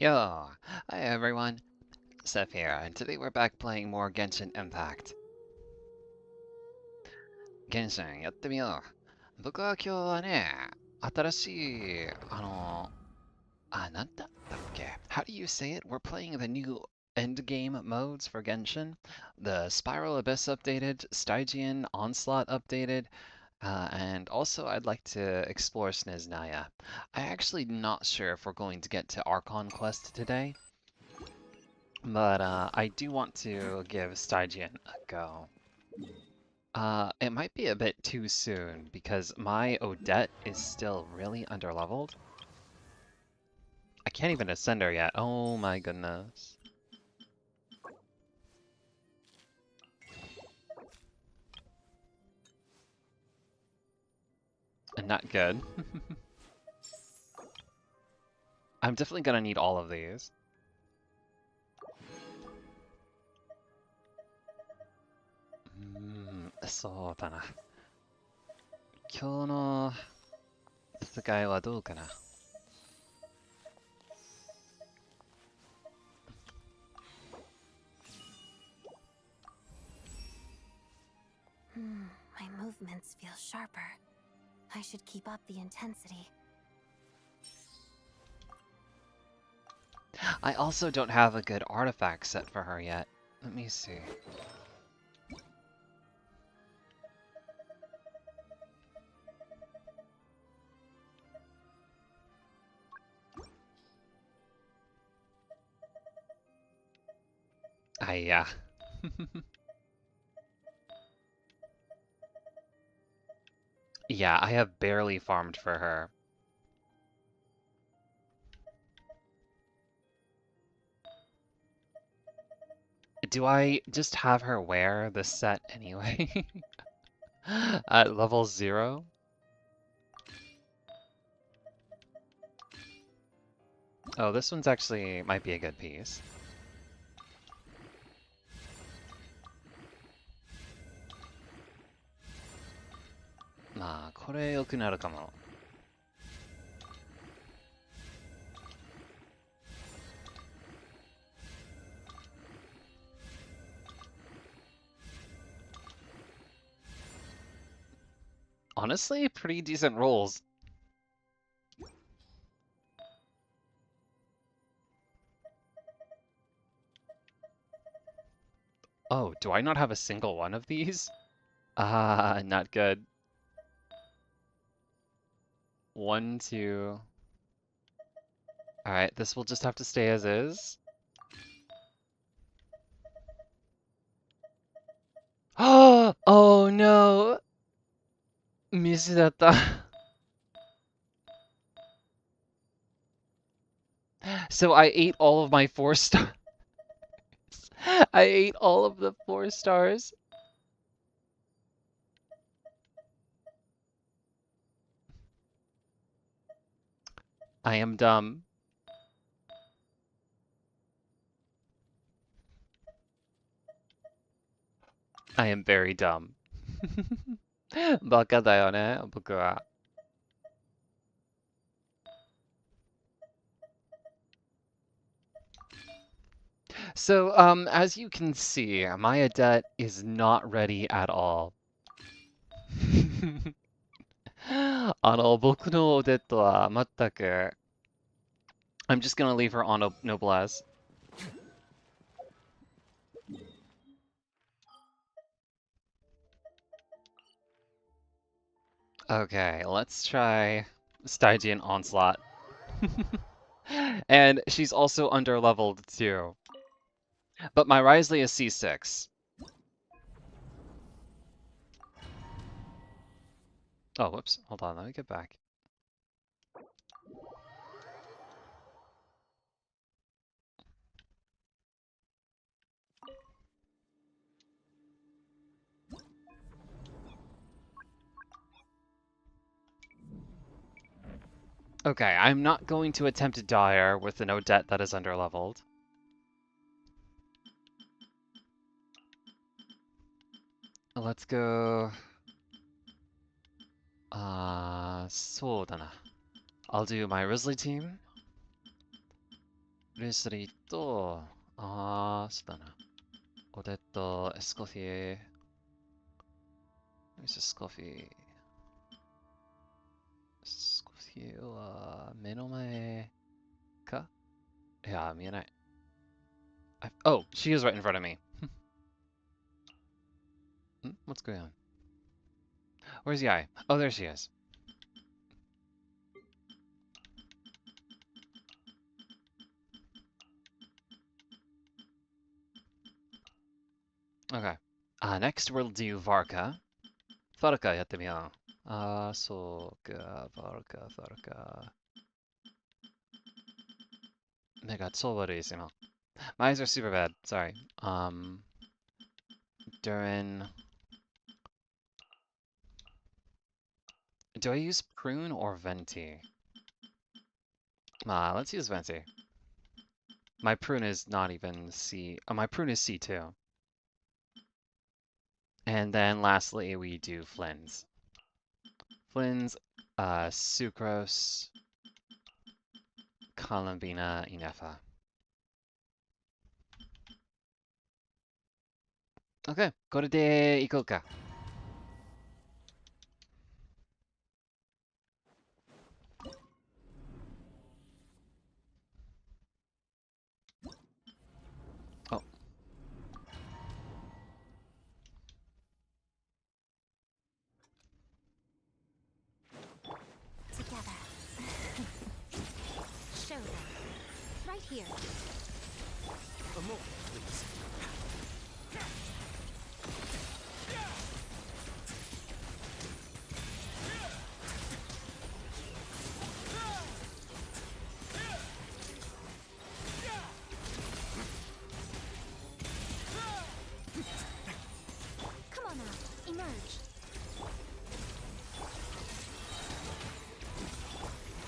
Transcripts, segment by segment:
Yo! Hi everyone, Seph here, and today we're back playing more Genshin Impact. Genshin やってみよう。僕は今日はね、新しい、なんだったっけ? How do you say it? We're playing the new endgame modes for Genshin. The Spiral Abyss updated, Stygian Onslaught updated, and also I'd like to explore Sneznaya. I'm actually not sure if we're going to get to Archon Quest today. But I do want to give Stygian a go. It might be a bit too soon because my Odette is still really underleveled. I can't even ascend her yet. Oh my goodness. And not good. I'm definitely gonna need all of these. So だな。今日の戦いはどうかな。My movements feel sharper. I should keep up the intensity. I also don't have a good artifact set for her yet. Let me see. Yeah. Yeah, I have barely farmed for her. Do I just have her wear this set anyway? At level 0? Oh, this one's actually might be a good piece. Ah, これ良くなるかも。Honestly, pretty decent rolls. Oh, do I not have a single one of these? Ah, not good. 1, 2. Alright, this will just have to stay as is. Oh no! ミスだった。So I ate all of my 4 stars. I ate all of the 4 stars. I am dumb. I am very dumb. バカだよね、僕は。So, as you can see, my Adet is not ready at all. 僕のオデットは全く I'm just gonna leave her on Noblesse. Okay, let's try Stygian Onslaught. And she's also underleveled too. But my Risley is C6. Oh, whoops. Hold on, let me get back. Okay, I'm not going to attempt to Dire with an Odette that is underleveled. Let's go... そうだな. I'll do my Risley team. レスリーと、そうだな。俺とスコフィー。スコフィー。スコフィーは目の前か？いや、見えない。Oh, she is right in front of me. What's going on? Where's the eye? Oh, there she is. Okay. Next we'll do Varka. Varka やってみよう。そうか、Varka.目が超悪いです今。My eyes are super bad. Sorry. Durin. Do I use prune or venti? Let's use venti. My prune is not even C. Oh, my prune is C2. And then lastly, we do Flynn's. Flynn's, Sucrose, Columbina, Inefa. Okay, これで行こうか。Oh. Together. Show them. Right here. A moment, please. Come on now. Emerge.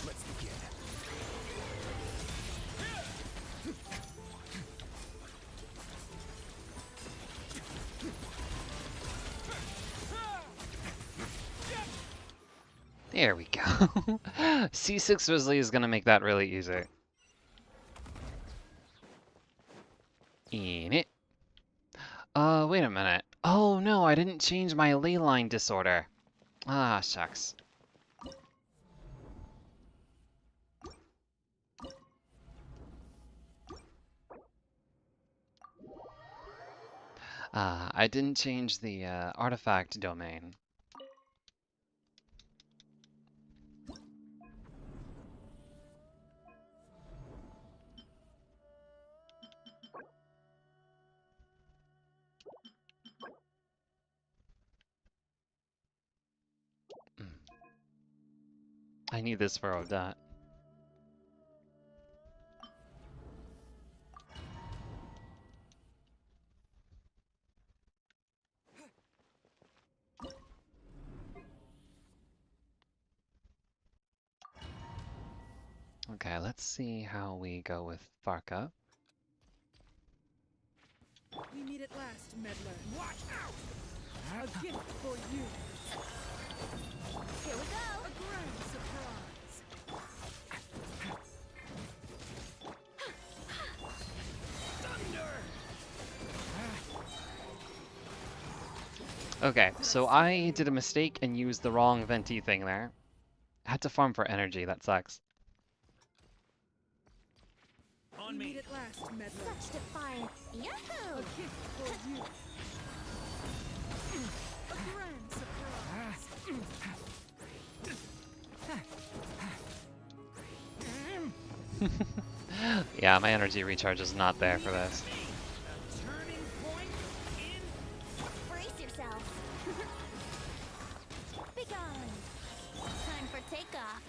Let's begin. There we go. C6 Grizzly is gonna make that really easy. In it. Wait a minute. Oh no, I didn't change my ley line disorder. Ah, shucks. I didn't change the artifact domain. I need this for Odette. Okay, let's see how we go with Farka. We meet at last, meddler. Watch out! A gift for you. Here we go. A grand surprise. Okay, so I did a mistake and used the wrong venti thing there. Had to farm for energy, that sucks. On me. Meet at last, meddler. Such defiance. A Yahoo! gift for you. A grand surprise. Yeah, my energy recharge is not there for this. Turning point in. Brace yourself. Be gone. Time for takeoff.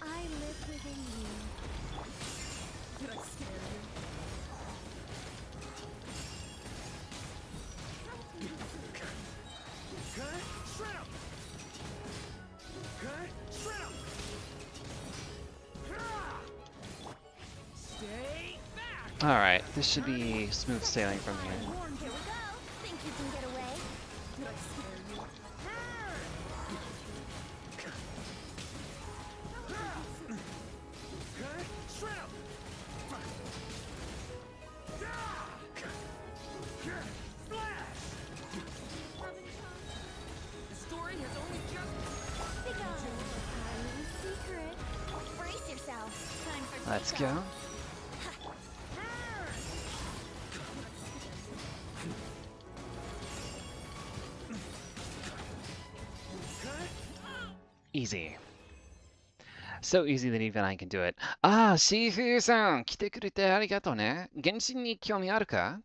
I live within you. Did I scare you? Cut! Shred 'em! Cut! Shred 'em! Stay back! Alright, this should be smooth sailing from here. Here we go. Think you can get away? Did I scare you? Cut! Shred 'em! Let's go. Easy. So easy that even I can do it. ああ、シーフーさん、来てくれてありがとうね。原神に興味あるか？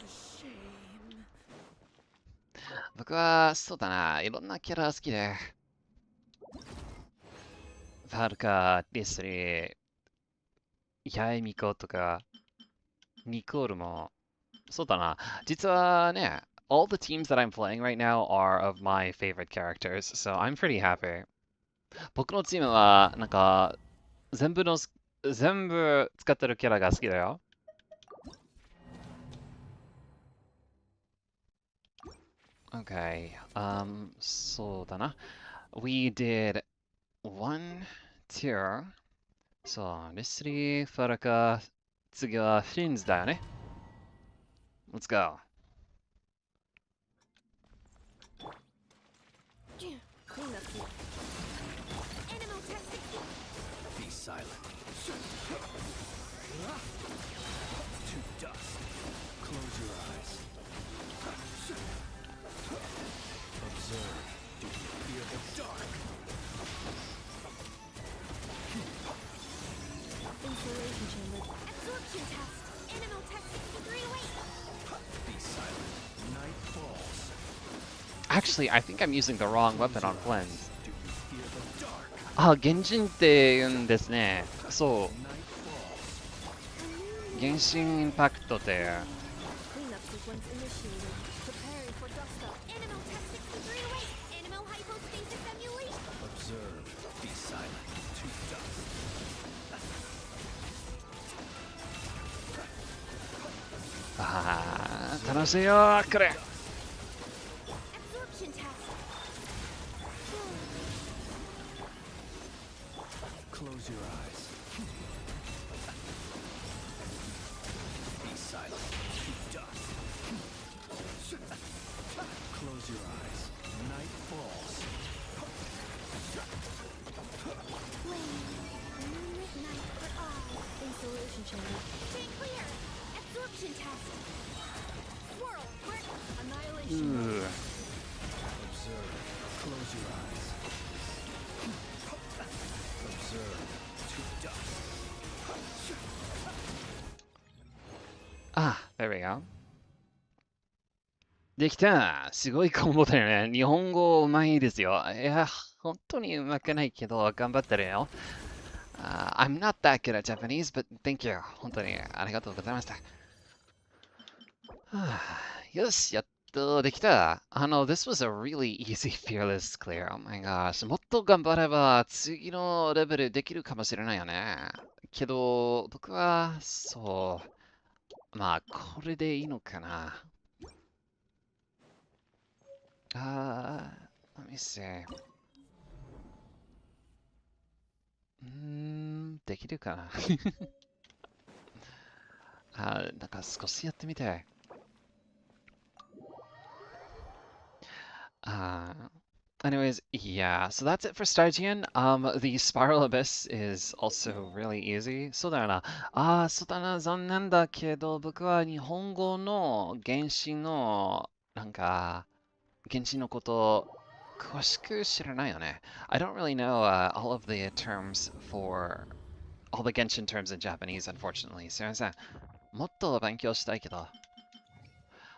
Shame. 僕は、そうだな、いろんなキャラ好きで。ファルカ、ディスリー、ヤエミコとか、ニコールも、そうだな。実はね、all the teams that I'm playing right now are of my favorite characters, so I'm pretty happy. 僕のチームは、なんか、全部使ってるキャラが好きだよ。Okay,そうだな。We did one tier. そう、レスリー、ファラカ、次はフィンズだよね。Let's go. Be silent. To dust. Close your eyes. Observe. Do you fear the dark? Insulation chamber. Absorption test. Animal test 63 away. Be silent. Night falls. Actually, I think I'm using the wrong weapon on Cleanse. Do you fear the dark? あ、原神って言うんですね。そ Night falls. う。原神インパクトで。 Cleanup sequence initiated. Preparing for dust up. Animal test 63 away. Animal hypostasis emulation. Observe. Be silent. To dust. あー、楽しいよ、これ。Absorption test. Close your eyes. Be silent. To dust. Close your eyes. Night falls. Flame. Midnight for all. Insulation chamber. Stay clear. Absorption test. Swirl. Brick. う Annihilation. ー。 Observe. Close your eyes. Observe. To dust. あ、there we go. できた。すごいコンボだよね。日本語うまいですよ。いや、本当にうまくないけど、頑張ってるよ。I'm not that good at Japanese, but thank you. 本当にありがとうございました。はあ、よし、やっとできた。this was a really easy fearless clear. Oh my gosh. もっと頑張れば次のレベルできるかもしれないよね。けど、僕は、そう。まあ、これでいいのかな。let me see. できるかな。なんか少しやってみたい。Anyways, yeah, so that's it for Stygian. The Spiral Abyss is also really easy. そうだよな。そうだな、残念だけど、僕は日本語の原神の、なんか、原神のこと詳しく知らないよね。I don't really know all of the terms for all the Genshin terms in Japanese, unfortunately. すいません。もっと勉強したいけど。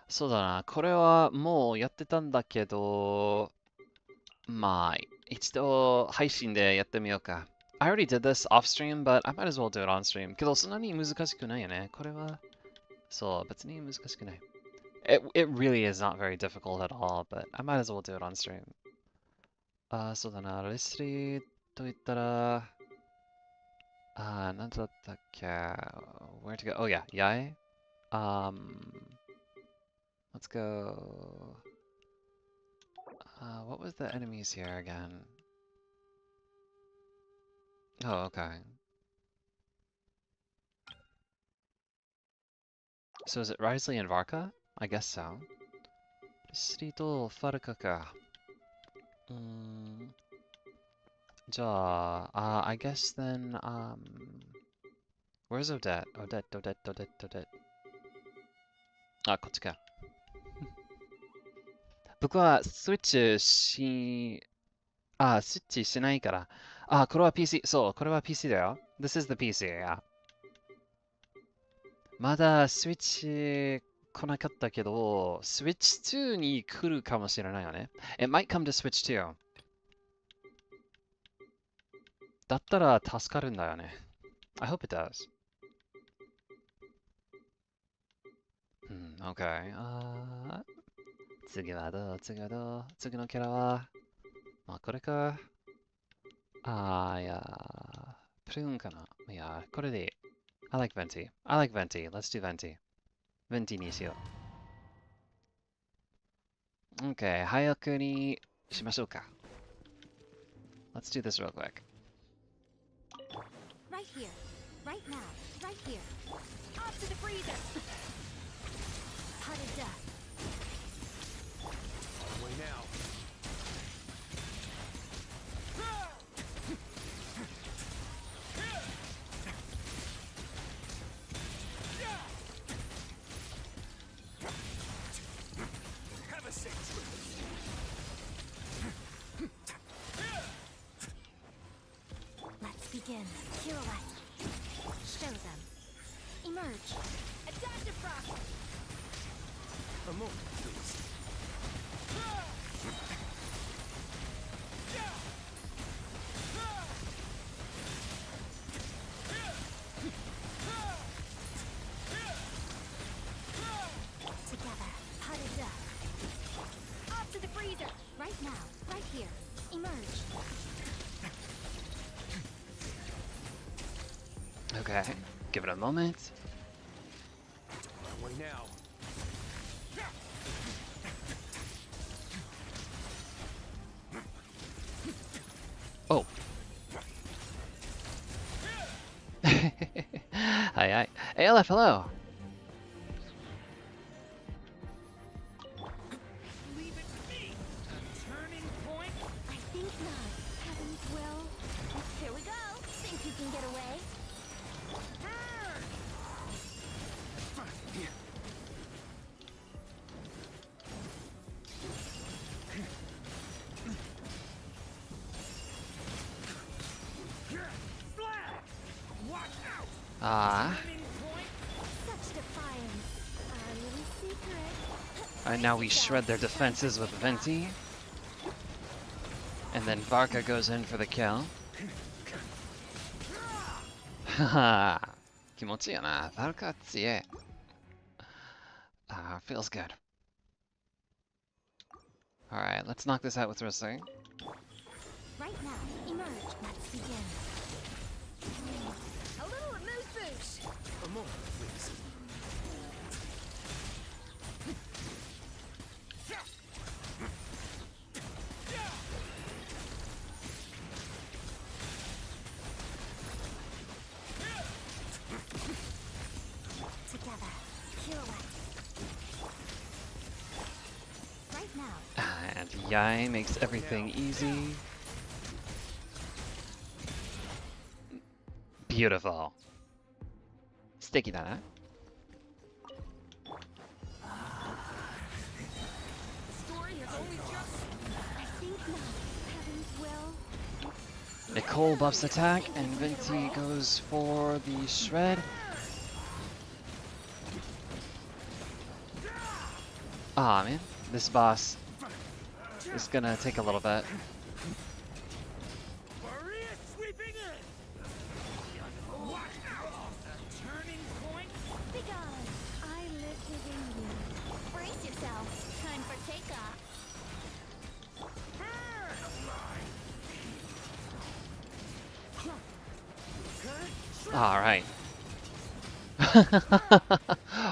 そうだな。これはもうやってたんだけど、まあ、一度配信でやってみようか。I already did this off stream, but I might as well do it on stream. けどそんなに難しくないよね。これは、そう、別に難しくない。It really is not very difficult at all, but I might as well do it on stream. そうだな。レスリーと言ったら、なんだったっけ ?Where to go? Oh yeah, Yae? Let's go. What was the enemies here again? Oh, okay. So is it Risley and Varka? I guess so. Streeto Farka ka. じゃあ、I guess then, where's Odette? Odette. あ、こっちか。僕はスイッチし、スイッチしないから。これは PC。そう、これは PC だよ。This is the PC. まだスイッチ来なかったけど、スイッチ2に来るかもしれないよね。It might come to Switch 2. だったら助かるんだよね。I hope it does. OK. 次はどう次のキャラはこれか。いや、プルーンかな。いや、これでいい。I like Venti. Let's do Venti. Venti にしよう。OK. 早くにしましょうか。Let's do this real quick. Right here. Right now. Right here. Off to the freezer. Heart of death. Way now. Have a safe trip. Let's begin. Pirouette. Show them. Emerge. Adaptive process. A moment, please. Together. Heart of death. Off to the freezer. Right now. Right here. Emerge. Okay. Give it a moment. Way now. Oh. Hi. ALF, hello. Leave it to me. A turning point. I think not. Heavens will. Here we go. Think you can get away? Turning point. Such defiance. Our little secret. And now we shred their defenses with Venti. And then Varka goes in for the kill. Haha. 気持ちいいよな。Varka 強い。Feels good. Alright, let's knock this out with Rosé. Right now. Emerge. Let's begin. A little amuse bouche. A moment, please. Together. Pirouette. Right now. And Yai makes everything easy. Beautiful. Sticky だな。Story has only just. I think not. Heavens will. Nicole buffs attack, and Venti goes for the shred. Man, this boss is gonna take a little bit. Maria sweeping in. Watch out. A turning point. Begone. I live within you. Brace yourself. Time for takeoff. All right.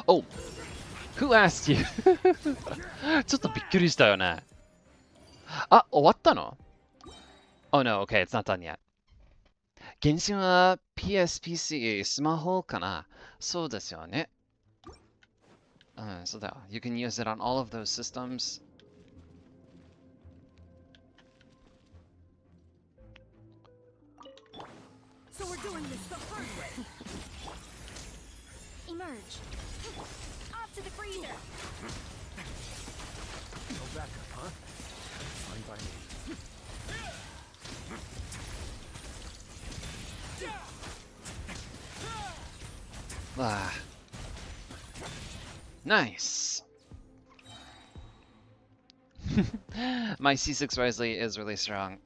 Oh, who asked you? ちょっとびっくりしたよね。終わったの? Oh no, okay, it's not done yet. 原神は PSPC スマホかな。そうですよね。そうだよ。You can use it on all of those systems. doing this the hard way. Emerge. Off to the freezer. No backup, huh? Fine by me. Ah. Nice. My C6 Risley is really strong.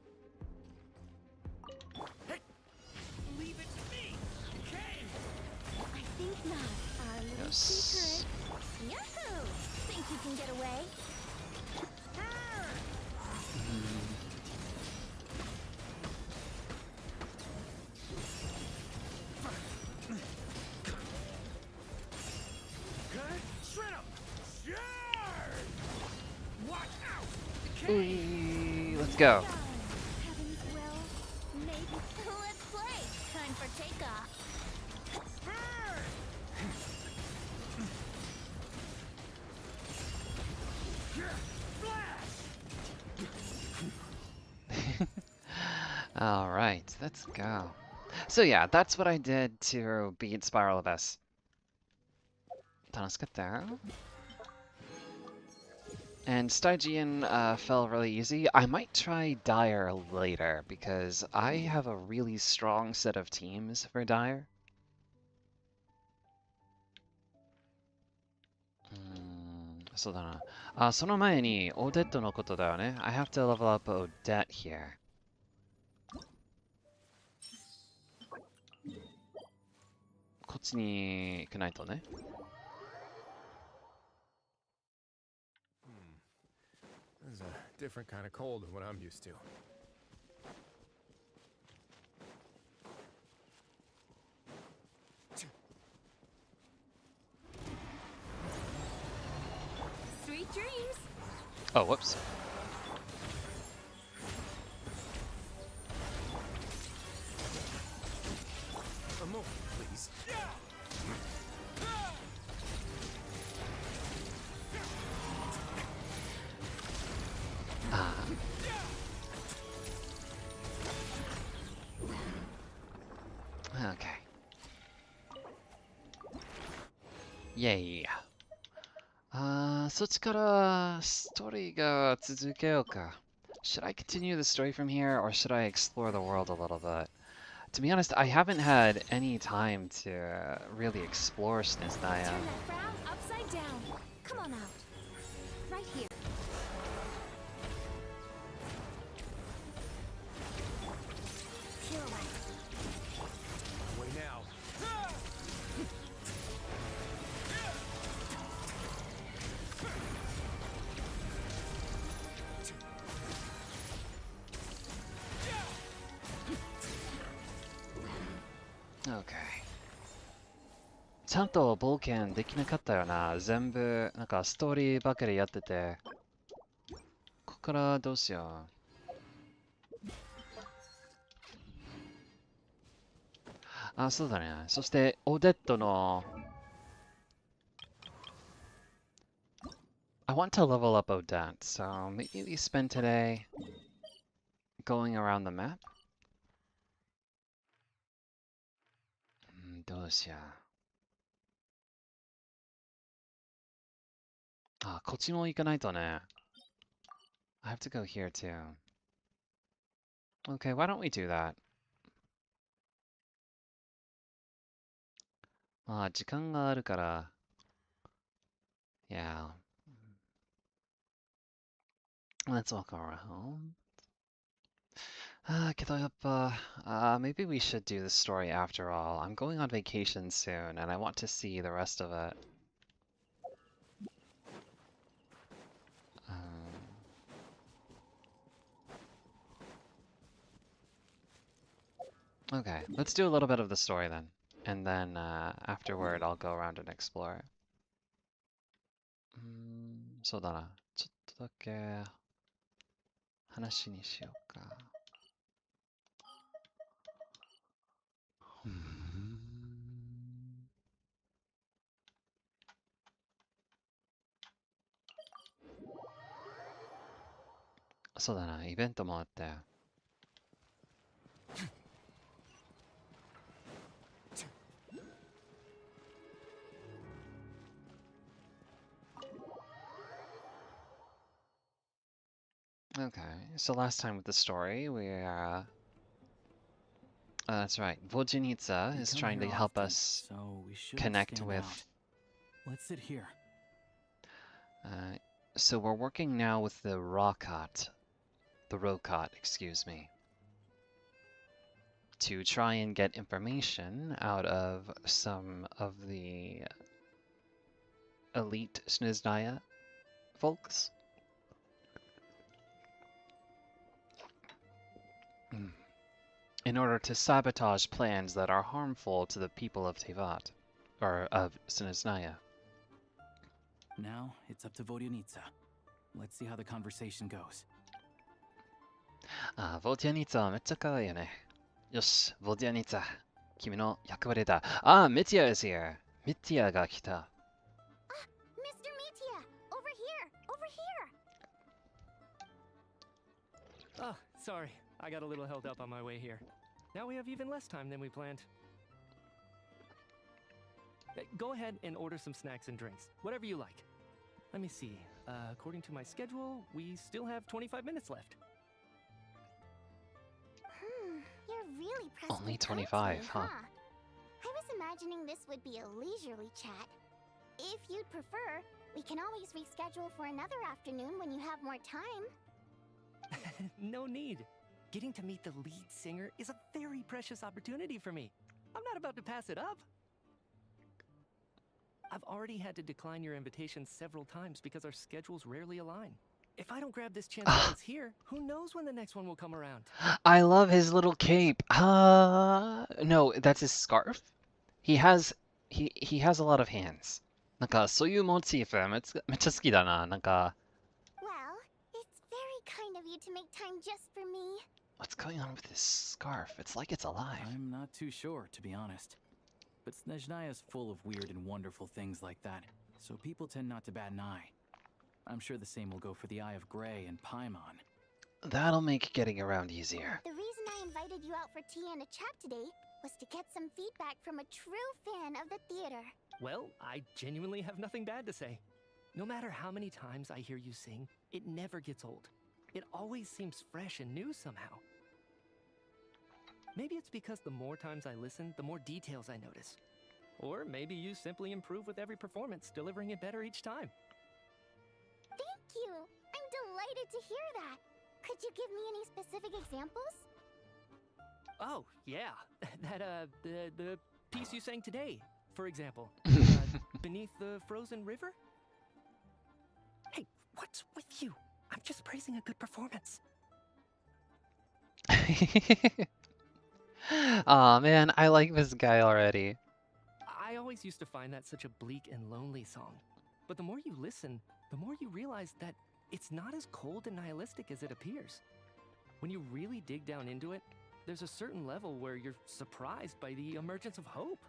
Leave it to me. Okay. I think not. Our little Yes. secret. Yahoo! Think you can get away? Good. Shred 'em. Sure. Watch out. Ooh, let's go. Heavens will. Maybe. Let's play. Time for takeoff. All right, let's go. So yeah, that's what I did to beat Spiral Abyss. 楽しかった? And Stygian fell really easy. I might try Dire later because I have a really strong set of teams for Dire. So そうだな。あ、その前にオデットのことだよね。I have to level up Odette here. こっちに行かないとね。This is a different kind of cold than what I'm used to. Sweet dreams. Oh, whoops. A moment, please. Okay. Yay. そっちからストーリーが続けようか。Should I continue the story from here or should I explore the world a little bit? To be honest, I haven't had any time to really explore Sneznaya. Turn that frown upside down. Come on out. Right here. Pirouette. Away now. Okay. ちゃんと冒険できなかったよな。全部、なんかストーリーばかりやってて。ここからどうしよう。あ、そうだね。そして、オデットのI want to level up Odette, so maybe we spend today going around the map? どうしよう。あ、こっちも行かないとね。I have to go here too. Okay, why don't we do that? まあ、時間があるから。Yeah. Let's walk around. けどやっぱ、maybe we should do the story after all. I'm going on vacation soon, and I want to see the rest of it. Okay, let's do a little bit of the story then. And then afterward, I'll go around and explore. そうだな。ちょっとだけ話にしようか。そうだな、イベントもあって。Okay, so last time with the story, that's right. Voljanitsa We is come trying to here help often, us so we should connect stand with. out. Let's sit here. So we're working now with the Rokot, excuse me, to try and get information out of some of the elite Sneznaya folks. In order to sabotage plans that are harmful to the people of Tevat, or of Sneznaya. Now it's up to Vodyanitsa. Let's see how the conversation goes. Voljanitsa めっちゃ可愛いよね。よし、Voljanitsa、君の役割だ。Mitya is here. Mitya が来た。Mr. Metia! Over here! Over here! Oh, sorry. I got a little held up on my way here. Now we have even less time than we planned. Go ahead and order some snacks and drinks. Whatever you like. Let me see. According to my schedule, we still have 25 minutes left. You're really pressed Only for time 25, today, huh? I was imagining this would be a leisurely chat. If you'd prefer, we can always reschedule for another afternoon when you have more time. No need. Getting to meet the lead singer is a very precious opportunity for me. I'm not about to pass it up. I've already had to decline your invitation several times because our schedules rarely align. If I don't grab this chance while it's here, who knows when the next one will come around? I love his little cape. No, that's his scarf. He has a lot of hands. なんかそういうモチーフめっちゃ好きだな。なんか Well, it's very kind of you to make time just for me. what's going on with this scarf? It's like it's alive. I'm not too sure, to be honest. But Sneznaya is full of weird and wonderful things like that, so people tend not to bat an eye. I'm sure the same will go for the Eye of Grey and Paimon. That'll make getting around easier. The reason I invited you out for tea and a chat today was to get some feedback from a true fan of the theater. Well, I genuinely have nothing bad to say. No matter how many times I hear you sing, it never gets old. It always seems fresh and new somehow. Maybe it's because the more times I listen, the more details I notice. Or maybe you simply improve with every performance, delivering it better each time. Thank you! I'm delighted to hear that! Could you give me any specific examples? Oh, yeah. The piece you sang today, for example. Beneath the Frozen River? Hey, what's with you? I'm just praising a good performance. Aw, man, I like this guy already. I always used to find that such a bleak and lonely song. But the more you listen, the more you realize that it's not as cold and nihilistic as it appears. When you really dig down into it, there's a certain level where you're surprised by the emergence of hope.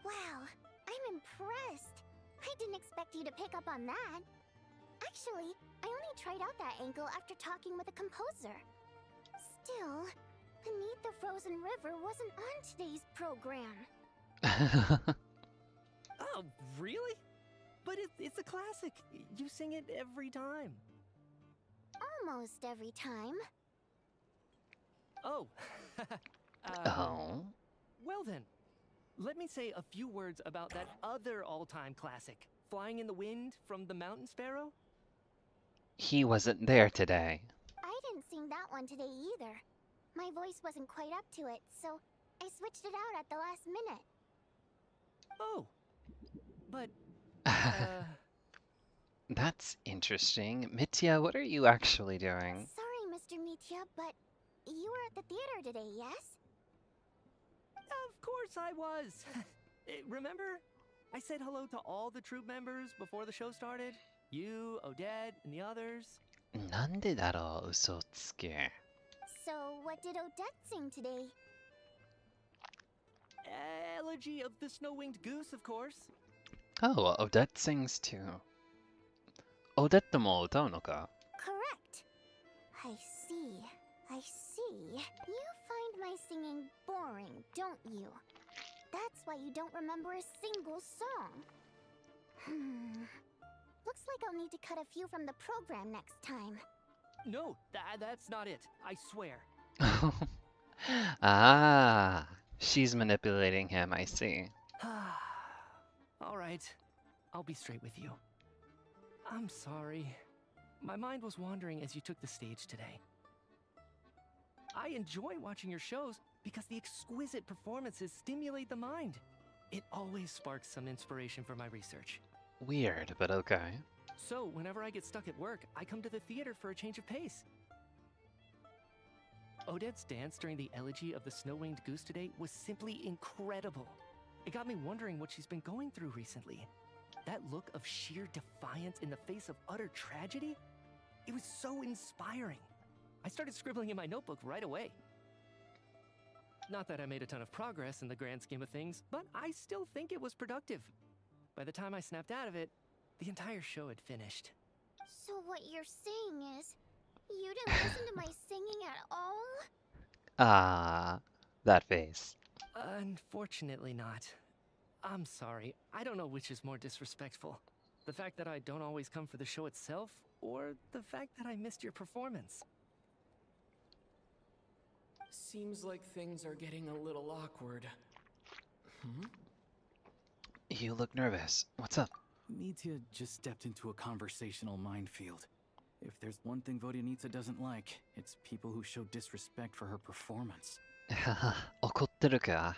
Wow, I'm impressed! I didn't expect you to pick up on that. Actually, I only tried out that angle after talking with a composer. Still, Beneath the Frozen River wasn't on today's program. Oh, really? But it's a classic. You sing it every time. Almost every time. Oh. Oh? Well then, let me say a few words about that other all-time classic, Flying in the Wind from the Mountain Sparrow. He wasn't there today. I didn't sing that one today either. My voice wasn't quite up to it, so I switched it out at the last minute. Oh. But, That's interesting. Mitya, what are you actually doing? Sorry, Mr. Mitya, but you were at the theater today, yes? Of course I was. Remember? I said hello to all the troupe members before the show started. You, Odette, and the others. なんでだろう、嘘つけ。So, what did Odette sing today? Elegy of the Snow-Winged Goose, of course. Oh, Odette sings too. Odette も歌うのか? Correct. I see. I see. You find my singing boring, don't you? That's why you don't remember a single song. Looks like I'll need to cut a few from the program next time. No, that's not it. I swear. Ah, she's manipulating him, I see. All right, I'll be straight with you. I'm sorry. My mind was wandering as you took the stage today. I enjoy watching your shows because the exquisite performances stimulate the mind. It always sparks some inspiration for my research. Weird, but okay. So, whenever I get stuck at work, I come to the theater for a change of pace. Odette's dance during the elegy of the snow-winged goose today was simply incredible. It got me wondering what she's been going through recently. That look of sheer defiance in the face of utter tragedy? It was so inspiring. I started scribbling in my notebook right away. Not that I made a ton of progress in the grand scheme of things, but I still think it was productive. By the time I snapped out of it, the entire show had finished. So what you're saying is, you didn't listen to my singing at all? Ah, that face. Unfortunately not. I'm sorry, I don't know which is more disrespectful. The fact that I don't always come for the show itself, or the fact that I missed your performance. Seems like things are getting a little awkward. You look nervous. What's up? Mitya just stepped into a conversational minefield. If there's one thing Vodyanitsa doesn't like, it's people who show disrespect for her performance. 怒ってるか、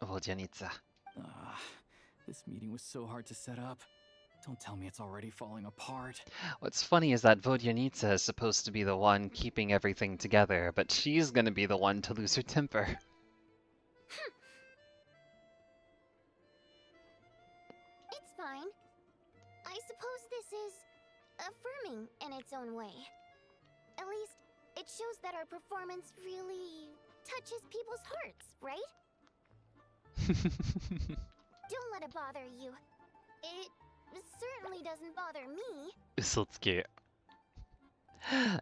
Vodyanitsa. This meeting was so hard to set up. Don't tell me it's already falling apart. What's funny is that Vodyanitsa is supposed to be the one keeping everything together, but she's gonna be the one to lose her temper. It's fine. I suppose this is affirming in its own way. At least, it shows that our performance really touches people's hearts, right? Don't let it bother you. It certainly doesn't bother me. 嘘つき.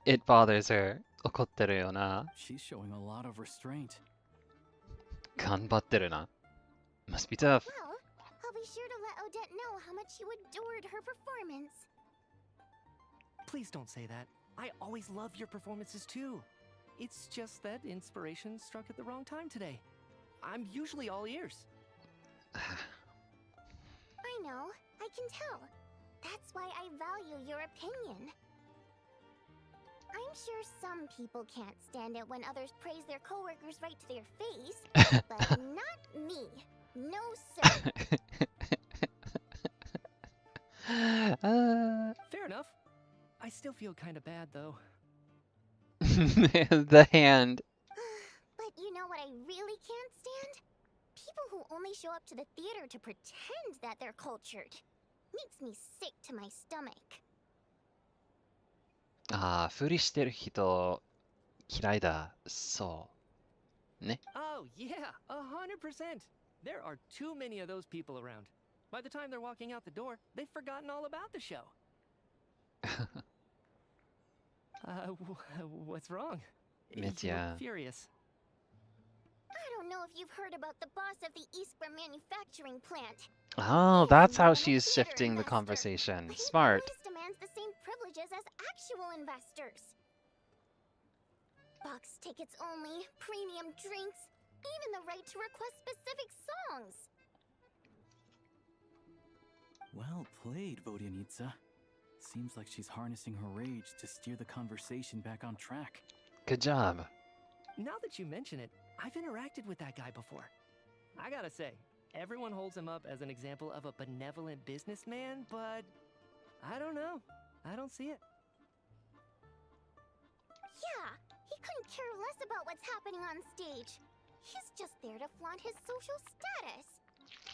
It bothers her. 怒ってるよな. She's showing a lot of restraint. 頑張ってるな. Must be tough. Well, I'll be sure to let Odette know how much you adored her performance. Please don't say that. I always love your performances too. It's just that inspiration struck at the wrong time today. I'm usually all ears. I know, I can tell. That's why I value your opinion. I'm sure some people can't stand it when others praise their coworkers right to their face, but not me. No, sir. Fair enough. I still feel kind of bad though. The hand. But you know what I really can't stand? People who only show up to the theater to pretend that they're cultured. Makes me sick to my stomach. ああ、ふりしてる人嫌いだ。そう。ね。Oh, yeah, 100%. There are too many of those people around. By the time they're walking out the door, they've forgotten all about the show. What's wrong? You Mitya. look furious. I don't know if you've heard about the boss of the Iskra manufacturing plant. Oh, that's how she's shifting the conversation. But he Smart. always demands the same privileges as actual investors. Box tickets only, premium drinks, even the right to request specific songs. Well played, Vodyanitsa. Seems like she's harnessing her rage to steer the conversation back on track. Good job. Now that you mention it, I've interacted with that guy before. I gotta say, everyone holds him up as an example of a benevolent businessman, but I don't know. I don't see it. Yeah, he couldn't care less about what's happening on stage. He's just there to flaunt his social status.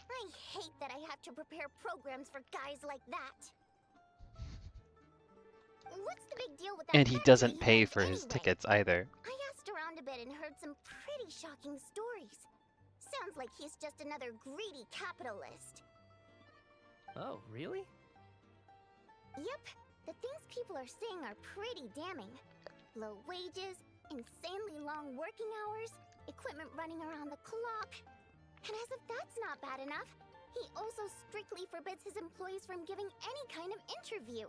I hate that I have to prepare programs for guys like that. What's the big deal with that? And he factory doesn't pay has for his anyway? tickets either. I asked around a bit and heard some pretty shocking stories. Sounds like he's just another greedy capitalist. Oh, really? Yep, the things people are saying are pretty damning. Low wages, insanely long working hours, equipment running around the clock. And as if that's not bad enough, he also strictly forbids his employees from giving any kind of interview.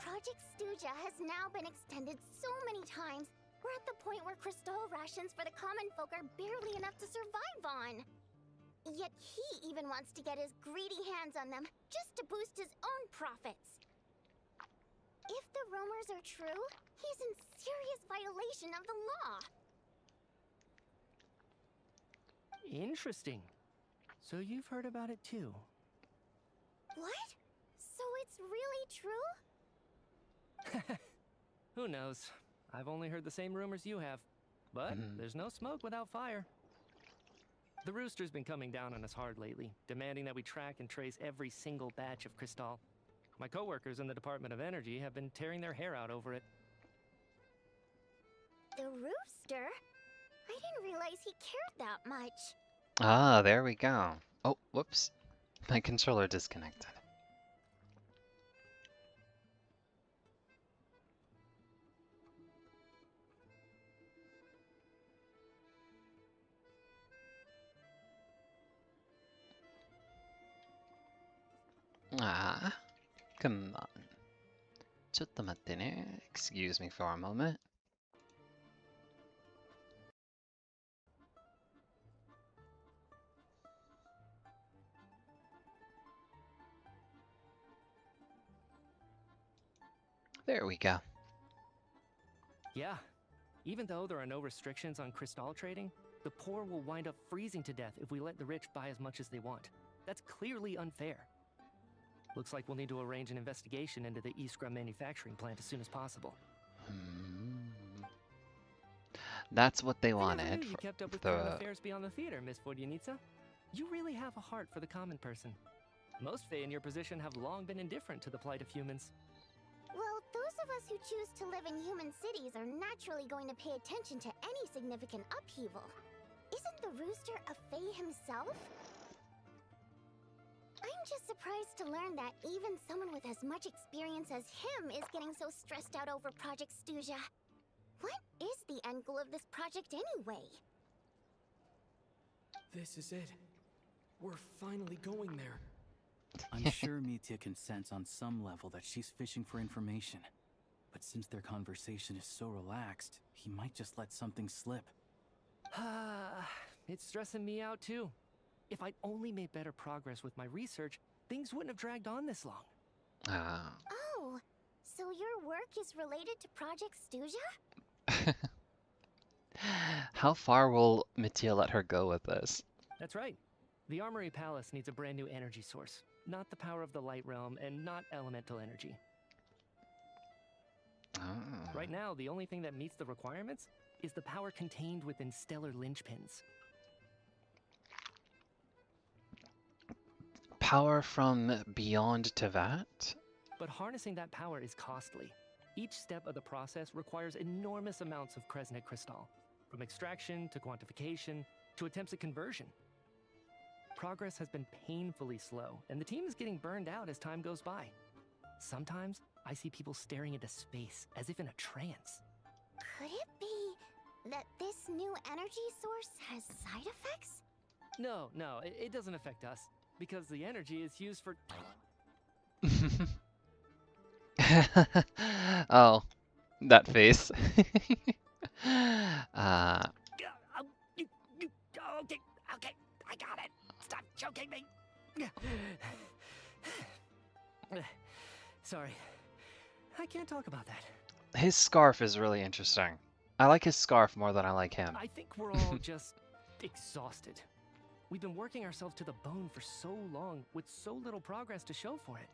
Project Stygia has now been extended so many times. We're at the point where crystal rations for the common folk are barely enough to survive on. Yet he even wants to get his greedy hands on them just to boost his own profits. If the rumors are true, he's in serious violation of the law. Interesting. So you've heard about it too. What? So it's really true? Who knows? I've only heard the same rumors you have. But there's no smoke without fire. The Rooster's been coming down on us hard lately, demanding that we track and trace every single batch of Crystal. My coworkers in the Department of Energy have been tearing their hair out over it. The Rooster? I didn't realize he cared that much. Ah, there we go. Oh, whoops. My controller disconnected. Ah, come on. ちょっと待ってね. Excuse me for a moment. There we go. Yeah. Even though there are no restrictions on Crystal trading, the poor will wind up freezing to death if we let the rich buy as much as they want. That's clearly unfair. Looks like we'll need to arrange an investigation into the Iskra manufacturing plant as soon as possible. That's what they I never wanted. knew you kept up with the current affairs beyond the theater, Miss Vodyanitsa. You really have a heart for the common person. Most Fae in your position have long been indifferent to the plight of humans. Well, those of us who choose to live in human cities are naturally going to pay attention to any significant upheaval. Isn't the Rooster a Fae himself? I'm just surprised to learn that even someone with as much experience as him is getting so stressed out over Project Stygia. What is the end goal of this project anyway? This is it. We're finally going there. I'm sure Mitya can sense on some level that she's fishing for information. But since their conversation is so relaxed, he might just let something slip. It's stressing me out too. If I'd only made better progress with my research, things wouldn't have dragged on this long. Oh, so your work is related to Project Stygia? How far will Mitya let her go with this? That's right. The Armory Palace needs a brand new energy source. Not the power of the Light Realm, and not elemental energy. Right now, the only thing that meets the requirements is the power contained within stellar linchpins. Power from beyond Tevat? But harnessing that power is costly. Each step of the process requires enormous amounts of Kresnet crystal, from extraction to quantification to attempts at conversion. Progress has been painfully slow, and the team is getting burned out as time goes by. Sometimes, I see people staring into space as if in a trance. Could it be that this new energy source has side effects? No, it doesn't affect us, because the energy is used for... Oh, that face. Okay, I got it. Stop choking me. Sorry, I can't talk about that. His scarf is really interesting. I like his scarf more than I like him. I think we're all just exhausted. We've been working ourselves to the bone for so long, with so little progress to show for it.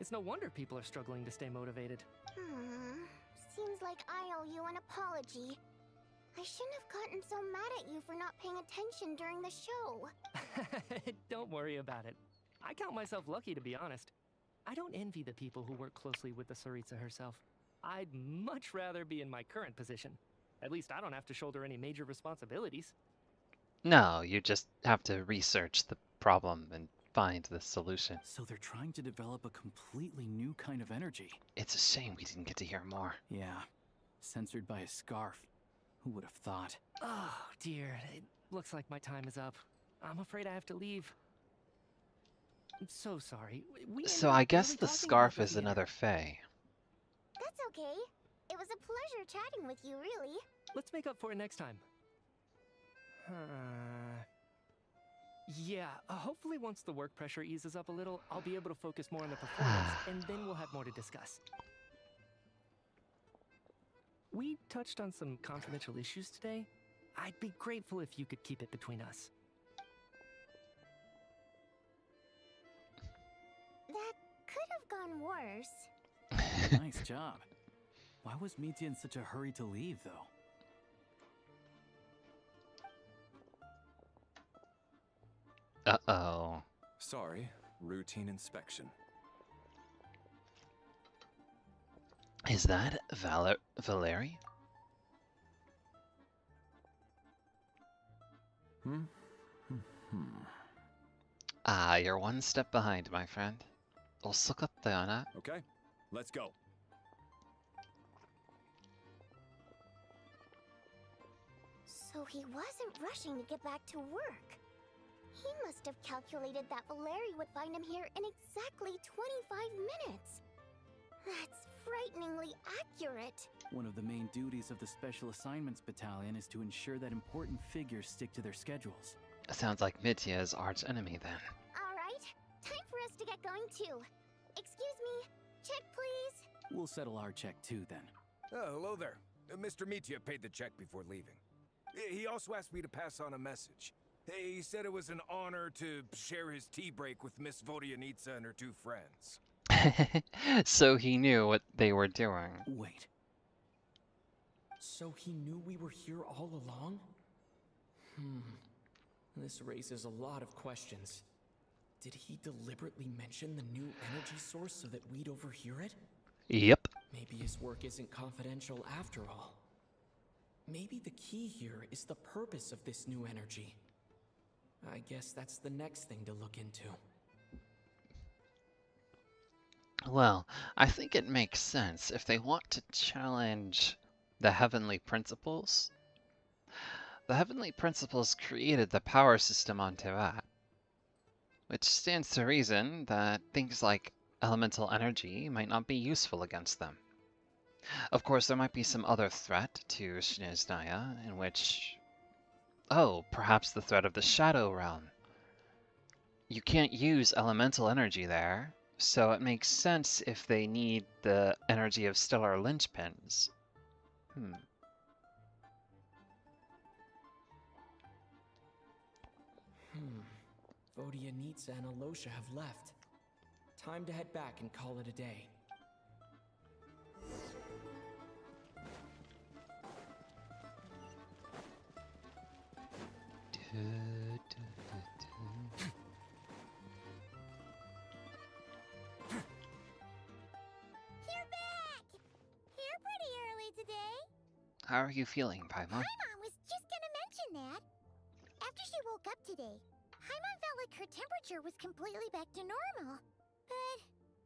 It's no wonder people are struggling to stay motivated. Seems like I owe you an apology. I shouldn't have gotten so mad at you for not paying attention during the show. Don't worry about it. I count myself lucky, to be honest. I don't envy the people who work closely with the Tsaritsa herself. I'd much rather be in my current position. At least I don't have to shoulder any major responsibilities. No, you just have to research the problem and find the solution. So they're trying to develop a completely new kind of energy. It's a shame we didn't get to hear more. Yeah, censored by a scarf. Who would have thought? Oh, dear. It looks like my time is up. I'm afraid I have to leave. I'm so sorry. So I guess the scarf is another Fae. That's okay. It was a pleasure chatting with you, really. Let's make up for it next time. Yeah, hopefully once the work pressure eases up a little, I'll be able to focus more on the performance, and then we'll have more to discuss. We touched on some confidential issues today. I'd be grateful if you could keep it between us. That could have gone worse. Nice job. Why was Mitya in such a hurry to leave, though? Uh-oh. Sorry, routine inspection. Is that Valerie? Ah, you're one step behind, my friend. 遅かったよな。 Okay, let's go. So he wasn't rushing to get back to work. He must have calculated that Valerie would find him here in exactly 25 minutes. That's frighteningly accurate. One of the main duties of the Special Assignments Battalion is to ensure that important figures stick to their schedules. Sounds like Mitya's arch enemy then. All right, time for us to get going too. Excuse me, check please. We'll settle our check too then. Oh, hello there. Mr. Mitya paid the check before leaving. He also asked me to pass on a message. He said it was an honor to share his tea break with Miss Vodyanitsa and her two friends. So he knew what they were doing. Wait. So he knew we were here all along? This raises a lot of questions. Did he deliberately mention the new energy source so that we'd overhear it? Yep. Maybe his work isn't confidential after all. Maybe the key here is the purpose of this new energy. I guess that's the next thing to look into. Well, I think it makes sense if they want to challenge the heavenly principles. The heavenly principles created the power system on Teyvat, which stands to reason that things like elemental energy might not be useful against them. Of course, there might be some other threat to Sneznaya, in which... Oh, perhaps the threat of the Shadow Realm. You can't use elemental energy there, so it makes sense if they need the energy of stellar linchpins. Vodyanitsa and Alosha have left. Time to head back and call it a day. You're back! Here pretty early today. How are you feeling, Paimon? Paimon was just gonna mention that. After she woke up today, Paimon felt like her temperature was completely back to normal. But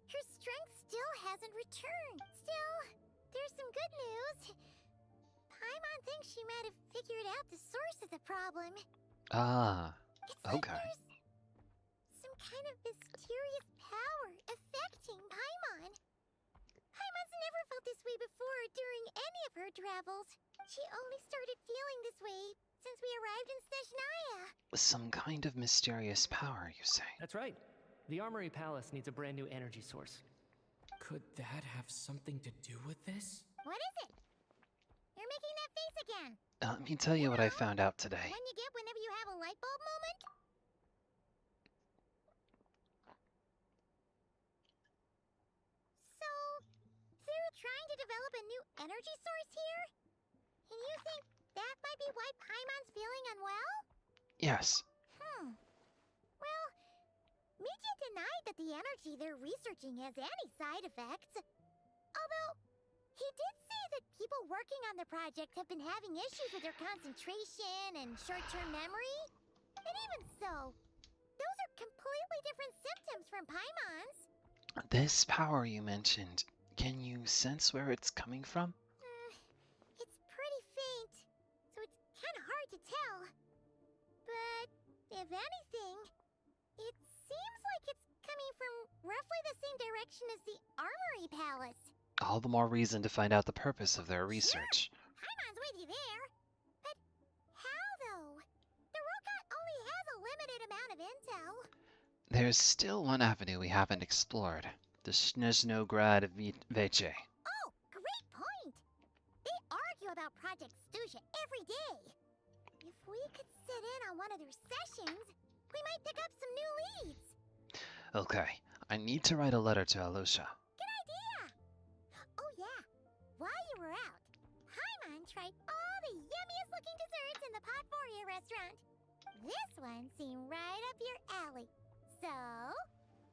her strength still hasn't returned. Still, there's some good news. Paimon thinks she might have figured out the source of the problem. Ah, It's like okay. there's some kind of mysterious power affecting Paimon. Paimon's never felt this way before during any of her travels. She only started feeling this way since we arrived in Sneznaya. Some kind of mysterious power, you say? That's right. The Armory Palace needs a brand new energy source. Could that have something to do with this? What is it? You're making that face again. Let me tell you what I found out today. One you get whenever you have a light bulb moment? So, they're trying to develop a new energy source here? And you think that might be why Paimon's feeling unwell? Yes. Well, Mitya denied that the energy they're researching has any side effects. Although, he did say that people working on the project have been having issues with their concentration and short-term memory. And even so, those are completely different symptoms from Paimon's. This power you mentioned, can you sense where it's coming from? It's pretty faint, so it's kind of hard to tell. But, if anything, it seems like it's coming from roughly the same direction as the Armory Palace. All the more reason to find out the purpose of their research. Paimon's with you there. But how, though? The Rokat only has a limited amount of intel. There's still one avenue we haven't explored. The Sneznaya Veche. Oh, great point! They argue about Project Stygian every day. If we could sit in on one of their sessions, we might pick up some new leads. Okay, I need to write a letter to Alusha. Good idea! Oh yeah, while you were out, Paimon tried all the yummiest looking desserts in the Potpourri restaurant. This one seemed right up your alley. So,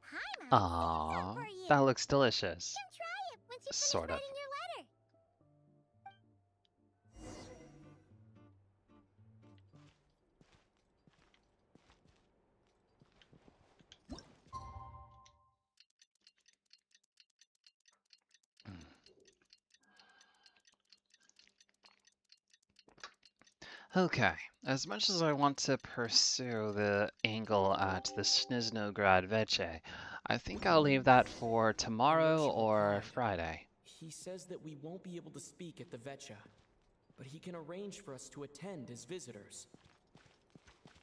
Paimon sent some Aww, for you. that looks delicious. You can try it once you finish Sort of. writing your letter. Okay, as much as I want to pursue the angle at the Sneznaya Veche, I think I'll leave that for tomorrow or Friday. He says that we won't be able to speak at the Vetcha, but he can arrange for us to attend as visitors.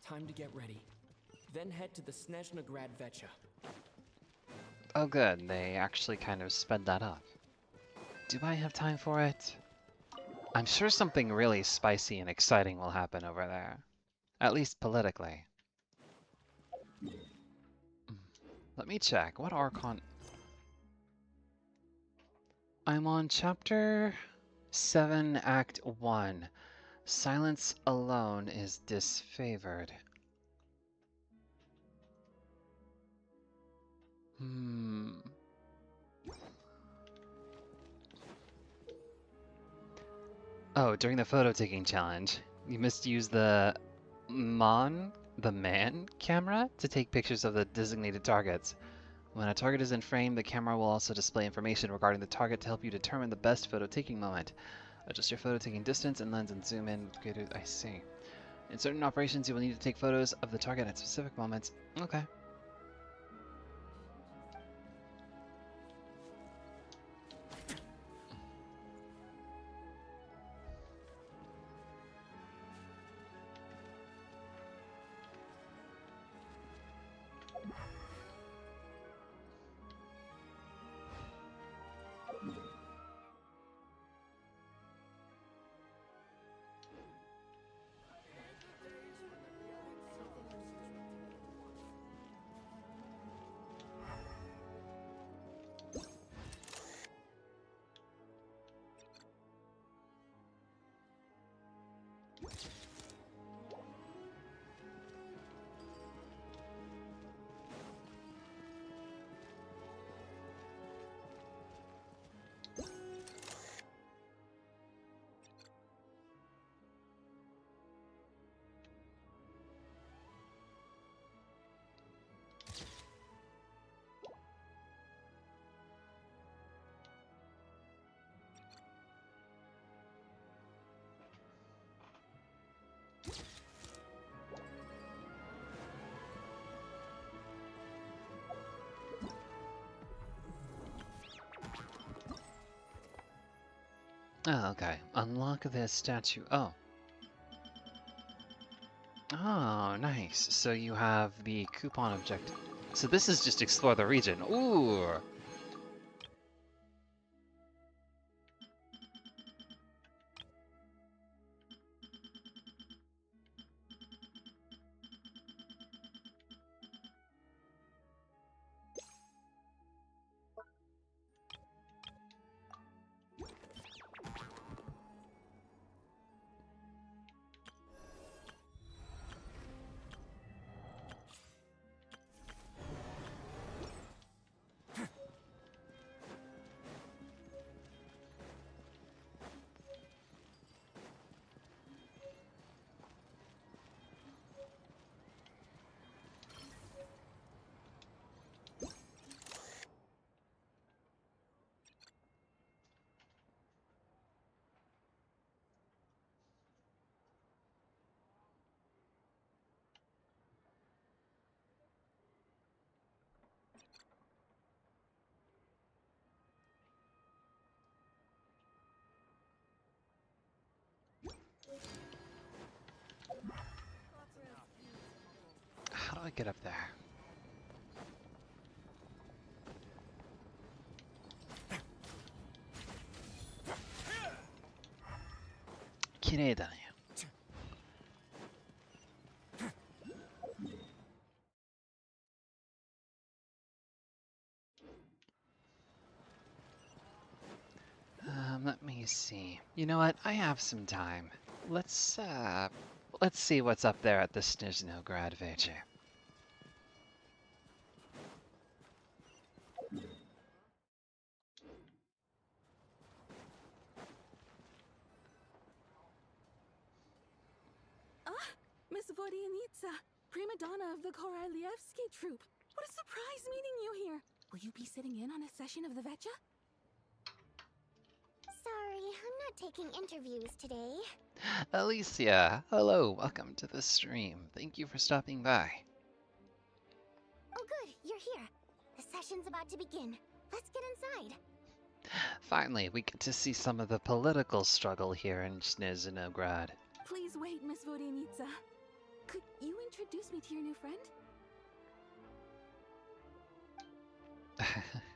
Time to get ready. Then head to the Sneznaya Vetcha. Oh good, they actually kind of sped that up. Do I have time for it? I'm sure something really spicy and exciting will happen over there. At least politically. Let me check. What Archon... I'm on Chapter 7, Act 1. Silence alone is disfavored. Oh, during the photo taking challenge, you must use the man camera to take pictures of the designated targets. When a target is in frame, the camera will also display information regarding the target to help you determine the best photo taking moment. Adjust your photo taking distance and lens and zoom in. I see. In certain operations, you will need to take photos of the target at specific moments. Okay. Oh, okay. Unlock this statue. Oh. Oh, nice. So you have the coupon objective. So this is just explore the region. Ooh! Hey, Paimon! I get up there? Kirei da ne. Let me see. You know what? I have some time. Let's see what's up there at the Sneznaya Vtuber. Miss Vodianitsa, prima donna of the Korolievsky troupe. What a surprise meeting you here. Will you be sitting in on a session of the Vetcha? Sorry, I'm not taking interviews today. Alicia, hello, welcome to the stream. Thank you for stopping by. Oh good, you're here. The session's about to begin. Let's get inside. Finally, we get to see some of the political struggle here in Sneznaya. Please wait, Miss Vodianitsa. Could you introduce me to your new friend?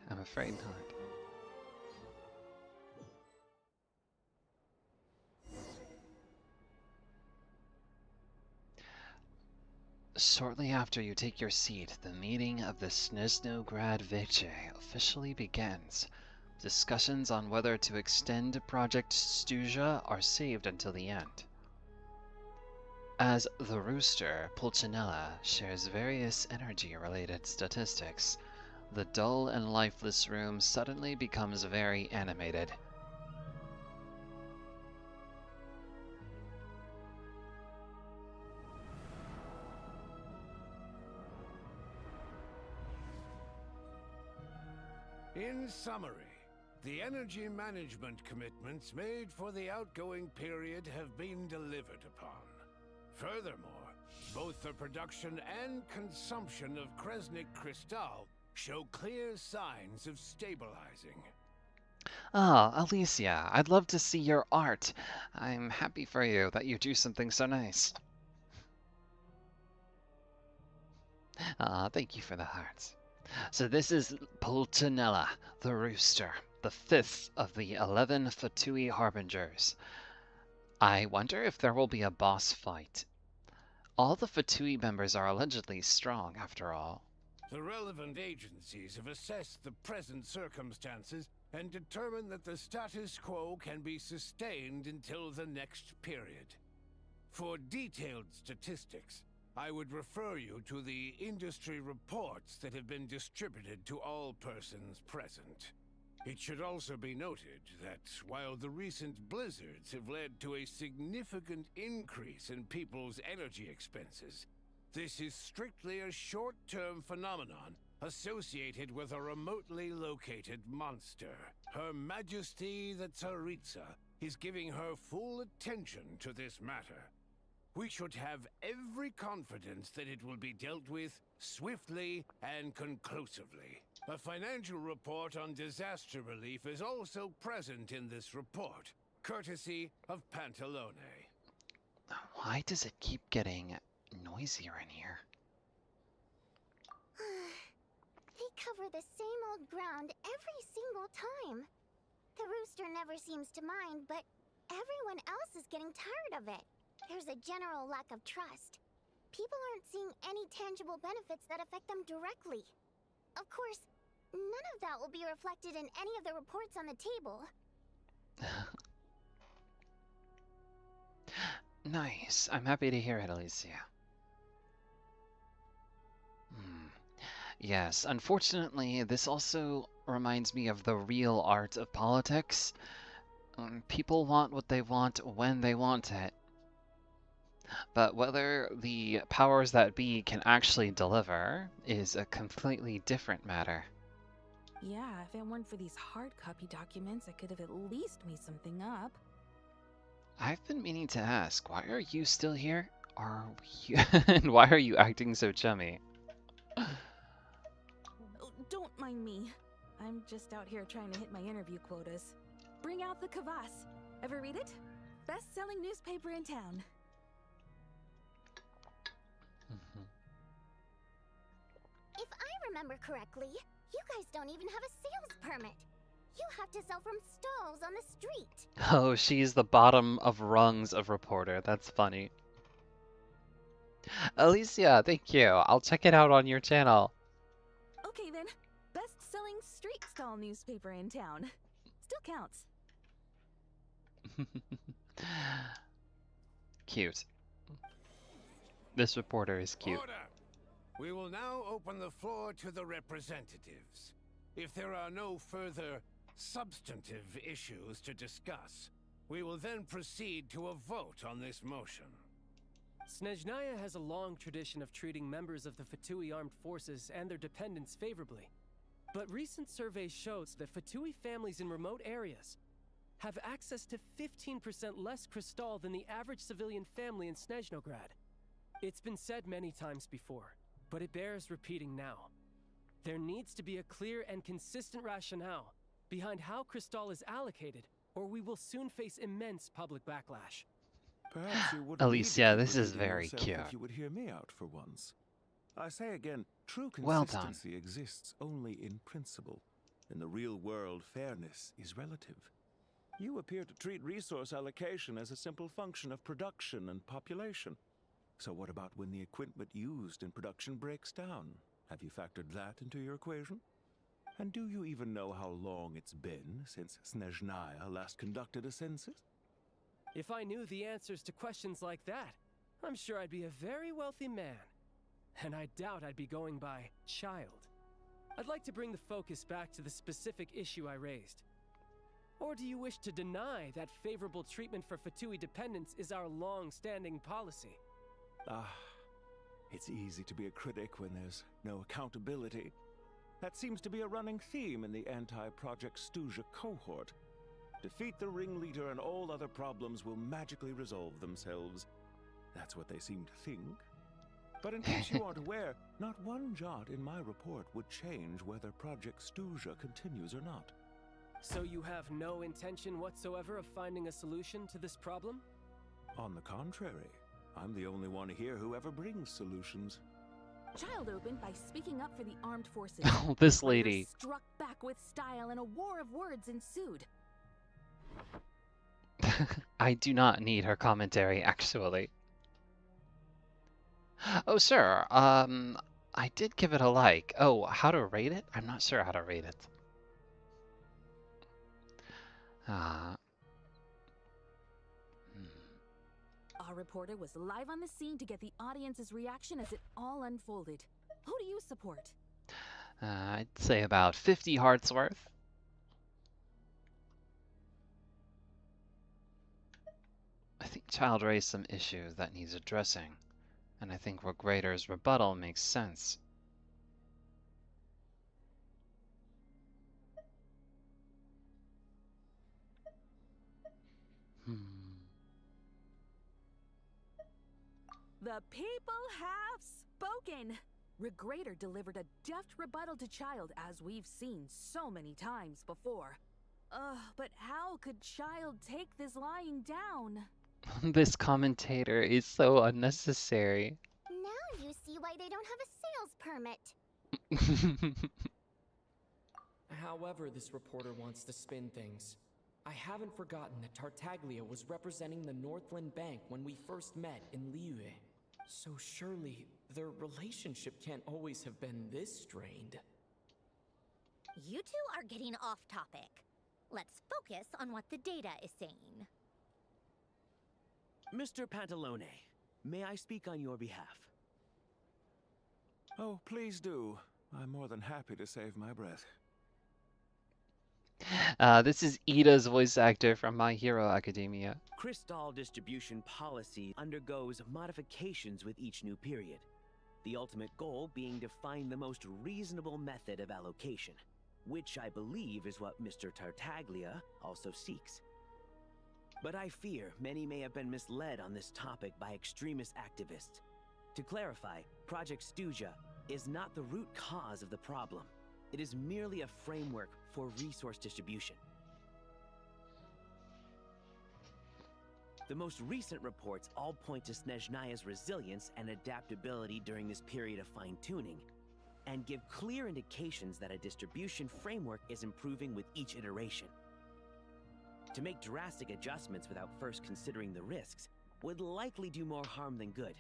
I'm afraid not. Shortly after you take your seat, the meeting of the Sneznaya Vtuber officially begins. Discussions on whether to extend Project Stygia are saved until the end. As the rooster, Pulcinella, shares various energy-related statistics, the dull and lifeless room suddenly becomes very animated. In summary, the energy management commitments made for the outgoing period have been delivered upon. Furthermore, both the production and consumption of Kresnik Crystal show clear signs of stabilizing. Ah, Alicia, I'd love to see your art. I'm happy for you that you do something so nice. Ah, thank you for the hearts. So this is Pulcinella, the rooster, the 5th of the 11 Fatui Harbingers. I wonder if there will be a boss fight. All the Fatui members are allegedly strong, after all. The relevant agencies have assessed the present circumstances and determined that the status quo can be sustained until the next period. For detailed statistics, I would refer you to the industry reports that have been distributed to all persons present. It should also be noted that while the recent blizzards have led to a significant increase in people's energy expenses, this is strictly a short-term phenomenon associated with a remotely located monster. Her Majesty the Tsaritsa is giving her full attention to this matter. We should have every confidence that it will be dealt with swiftly and conclusively. A financial report on disaster relief is also present in this report, courtesy of Pantalone. Why does it keep getting noisier in here? They cover the same old ground every single time. The rooster never seems to mind, but everyone else is getting tired of it. There's a general lack of trust. People aren't seeing any tangible benefits that affect them directly. Of course, none of that will be reflected in any of the reports on the table. Nice. I'm happy to hear it, Alicia. Yes, unfortunately, this also reminds me of the real art of politics. People want what they want when they want it. But whether the powers that be can actually deliver is a completely different matter. Yeah, if it weren't for these hard copy documents, I could have at least made something up. I've been meaning to ask, why are you still here? And why are you acting so chummy? Oh, don't mind me. I'm just out here trying to hit my interview quotas. Bring out the Kvass. Ever read it? Best-selling newspaper in town. remember correctly, you guys don't even have a sales permit. You have to sell from stalls on the street. Oh, she's the bottom of rungs of reporter. That's funny. Alicia, thank you. I'll check it out on your channel. Okay then, best-selling street stall newspaper in town. Still counts. Cute. This reporter is cute. Order! We will now open the floor to the representatives. If there are no further substantive issues to discuss, we will then proceed to a vote on this motion. Sneznaya has a long tradition of treating members of the Fatui armed forces and their dependents favorably. But recent surveys shows that Fatui families in remote areas have access to 15% less crystal than the average civilian family in Sneznograd. It's been said many times before, but it bears repeating now. There needs to be a clear and consistent rationale behind how crystal is allocated, or we will soon face immense public backlash. Perhaps you would Alicia, this is very cute. If you would hear me out for once. I say again, true Well done. consistency exists only in principle. In the real world, fairness is relative. You appear to treat resource allocation as a simple function of production and population. So what about when the equipment used in production breaks down? Have you factored that into your equation? And do you even know how long it's been since Sneznaya last conducted a census? If I knew the answers to questions like that, I'm sure I'd be a very wealthy man. And I doubt I'd be going by child. I'd like to bring the focus back to the specific issue I raised. Or do you wish to deny that favorable treatment for Fatui dependents is our long-standing policy? It's easy to be a critic when there's no accountability. That seems to be a running theme in the anti-Project Stygia cohort. Defeat the ringleader and all other problems will magically resolve themselves. That's what they seem to think. But in case you aren't aware, not one jot in my report would change whether Project Stygia continues or not. So you have no intention whatsoever of finding a solution to this problem? On the contrary, I'm the only one here who ever brings solutions. Child opened by speaking up for the armed forces. Oh, this Thunder lady. struck back with style and a war of words ensued. I do not need her commentary, actually. Oh, sure. I did give it a like. Oh, how to rate it? I'm not sure how to rate it. Our reporter was live on the scene to get the audience's reaction as it all unfolded. Who do you support? I'd say about 50 hearts worth. I think Child raised some issues that needs addressing, and I think Regrator's rebuttal makes sense. The people have spoken! Regrator delivered a deft rebuttal to Child, as we've seen so many times before. But how could Child take this lying down? This commentator is so unnecessary. Now you see why they don't have a sales permit. However this reporter wants to spin things, I haven't forgotten that Tartaglia was representing the Northland Bank when we first met in Liyue. So surely, their relationship can't always have been this strained. You two are getting off topic. Let's focus on what the data is saying. Mr. Pantalone, may I speak on your behalf? Oh, please do. I'm more than happy to save my breath. This is Ida's voice actor from My Hero Academia. Crystal distribution policy undergoes modifications with each new period. The ultimate goal being to find the most reasonable method of allocation, which I believe is what Mr. Tartaglia also seeks. But I fear many may have been misled on this topic by extremist activists. To clarify, Project Stygia is not the root cause of the problem. It is merely a framework for resource distribution. The most recent reports all point to Sneznaya's resilience and adaptability during this period of fine-tuning. and give clear indications that a distribution framework is improving with each iteration. To make drastic adjustments without first considering the risks would likely do more harm than good.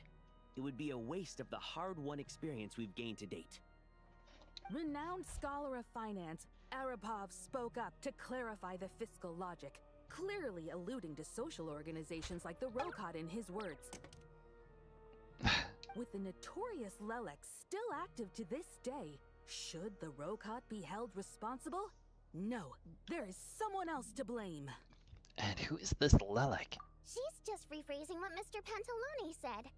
It would be a waste of the hard-won experience we've gained to date. Renowned scholar of finance, Arapov spoke up to clarify the fiscal logic, clearly alluding to social organizations like the Rokot in his words. With the notorious Lelek still active to this day, should the Rokot be held responsible? No, there is someone else to blame. And who is this Lelek? She's just rephrasing what Mr. Pantalone said.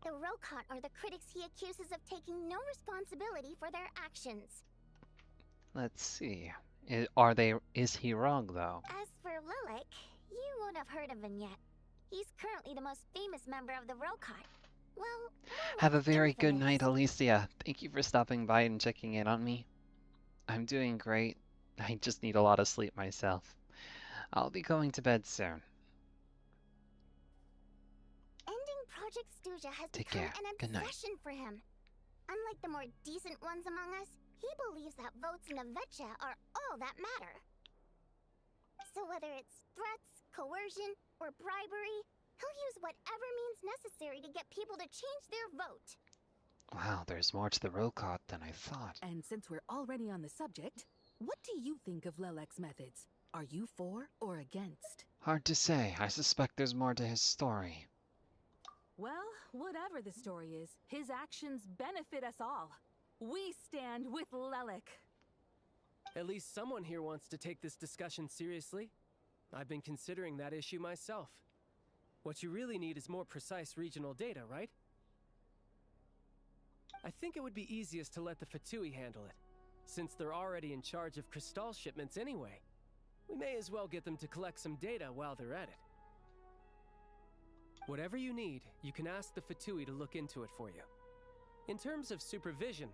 The Rokot are the critics he accuses of taking no responsibility for their actions. Let's see. Is he wrong, though? As for Lilith, you won't have heard of him yet. He's currently the most famous member of the Rokot. Well, Have a very good night, Alicia. Thank you for stopping by and checking in on me. I'm doing great. I just need a lot of sleep myself. I'll be going to bed soon. Ending Project Stygia has Take become care. an Good night. obsession for him. Unlike the more decent ones among us, he believes that votes in Avecha are all that matter. So whether it's threats, coercion, or bribery, he'll use whatever means necessary to get people to change their vote. Wow, there's more to the Rokot than I thought. And since we're already on the subject, what do you think of Lelek's methods? Are you for or against? Hard to say. I suspect there's more to his story. Well, whatever the story is, his actions benefit us all. We stand with Lelek. At least someone here wants to take this discussion seriously. I've been considering that issue myself. What you really need is more precise regional data, right? I think it would be easiest to let the Fatui handle it, since they're already in charge of Crystal shipments anyway. We may as well get them to collect some data while they're at it. Whatever you need, you can ask the Fatui to look into it for you. In terms of supervision,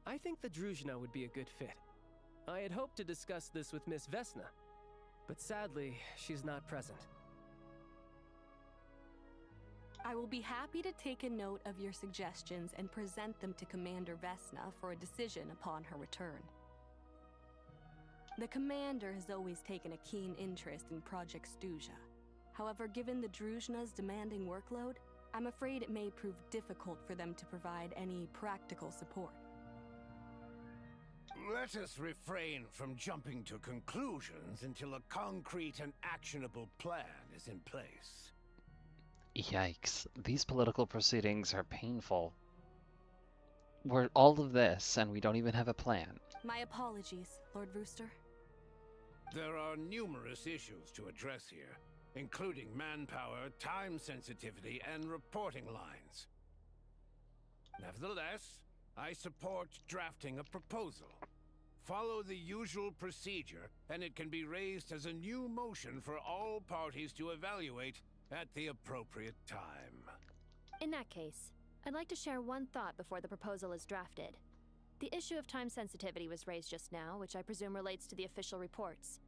I think the Druzhna would be a good fit. I had hoped to discuss this with Miss Vesna, but sadly, she's not present. I will be happy to take a note of your suggestions and present them to Commander Vesna for a decision upon her return. The Commander has always taken a keen interest in Project Stygia. However, given the Druzhna's demanding workload, I'm afraid it may prove difficult for them to provide any practical support. Let us refrain from jumping to conclusions until a concrete and actionable plan is in place. Yikes. These political proceedings are painful. We're all of this, and we don't even have a plan. My apologies, Lord Rooster. There are numerous issues to address here, including manpower, time sensitivity, and reporting lines. Nevertheless, I support drafting a proposal. Follow the usual procedure, and it can be raised as a new motion for all parties to evaluate at the appropriate time. In that case, I'd like to share one thought before the proposal is drafted. The issue of time sensitivity was raised just now, which I presume relates to the official reports.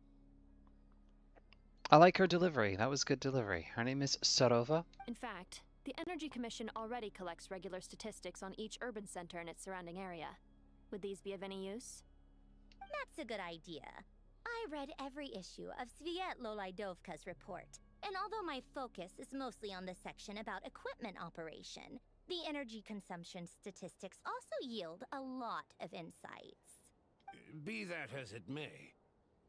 I like her delivery. That was good delivery. Her name is Sarova. In fact, the Energy Commission already collects regular statistics on each urban center and its surrounding area. Would these be of any use? That's a good idea. I read every issue of Sviet Lolaidovka's report, and although my focus is mostly on the section about equipment operation, the energy consumption statistics also yield a lot of insights. Be that as it may,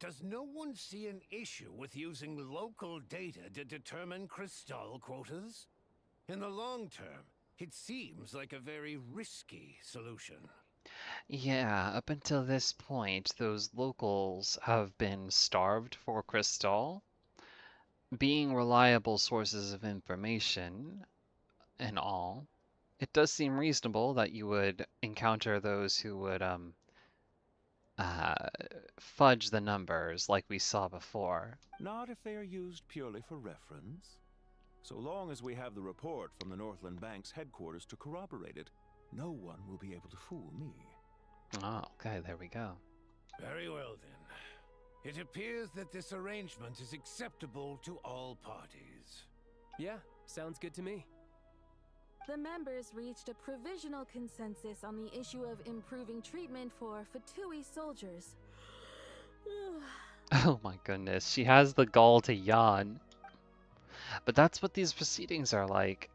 does no one see an issue with using local data to determine Crystal quotas? In the long term, it seems like a very risky solution. Yeah, up until this point, those locals have been starved for Crystal. Being reliable sources of information and all, it does seem reasonable that you would encounter those who would fudge the numbers like we saw before. Not if they are used purely for reference. So long as we have the report from the Northland Bank's headquarters to corroborate it, no one will be able to fool me. Oh, okay, there we go. Very well then. It appears that this arrangement is acceptable to all parties. Yeah, sounds good to me. The members reached a provisional consensus on the issue of improving treatment for Fatui soldiers. Oh my goodness, she has the gall to yawn. But that's what these proceedings are like.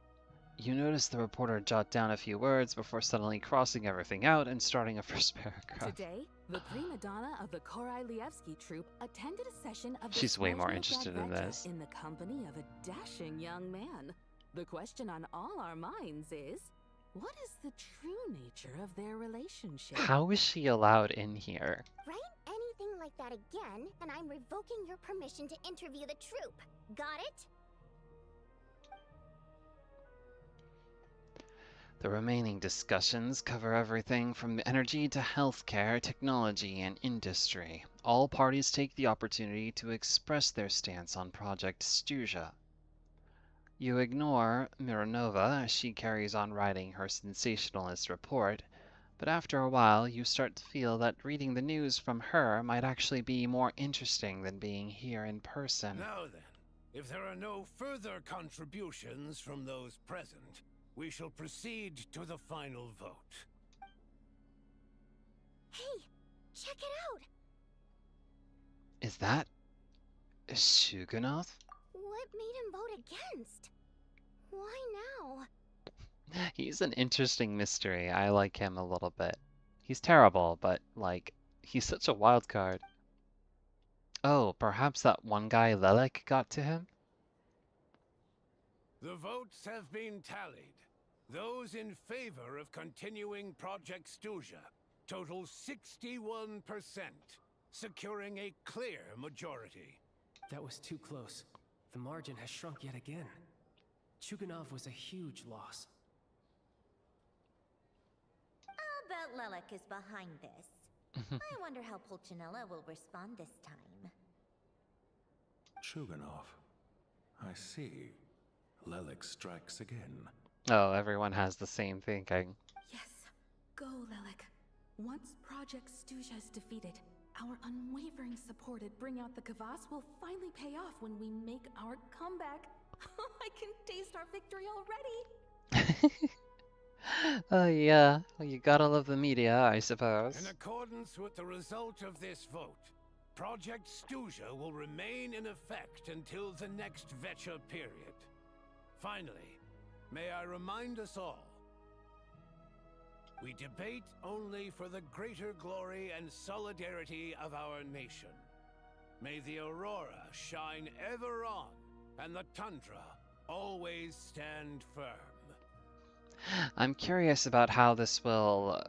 You notice the reporter jot down a few words before suddenly crossing everything out and starting a first paragraph. Today, the prima donna of the Korailyevsky troupe attended a session of the She's way more Sneznaya interested in Gadveta this. in the company of a dashing young man. The question on all our minds is, what is the true nature of their relationship? How is she allowed in here? Write anything like that again, and I'm revoking your permission to interview the troupe. Got it? The remaining discussions cover everything from energy to healthcare, technology, and industry. All parties take the opportunity to express their stance on Project Stygia. You ignore Mironova as she carries on writing her sensationalist report, but after a while you start to feel that reading the news from her might actually be more interesting than being here in person. Now then, if there are no further contributions from those present, we shall proceed to the final vote. Hey, check it out! Is that Shugunov? What made him vote against? Why now? He's an interesting mystery. I like him a little bit. He's terrible, but, like, he's such a wild card. Oh, perhaps that one guy Lelek got to him? The votes have been tallied. Those in favor of continuing Project Stygia total 61%, securing a clear majority. That was too close. The margin has shrunk yet again. Chuganov was a huge loss. I'll bet Lelek is behind this. I wonder how Pulcinella will respond this time. Chuganov. I see. Lelek strikes again. Oh, everyone has the same thinking. Yes, go Lelek. Once Project Stygia is defeated, our unwavering support at Bring Out the Kvass will finally pay off when we make our comeback. I can taste our victory already! Oh yeah, well, you gotta love the media, I suppose. In accordance with the result of this vote, Project Stygia will remain in effect until the next Vtuber period. Finally, may I remind us all, we debate only for the greater glory and solidarity of our nation. May the aurora shine ever on, and the tundra always stand firm. I'm curious about how this will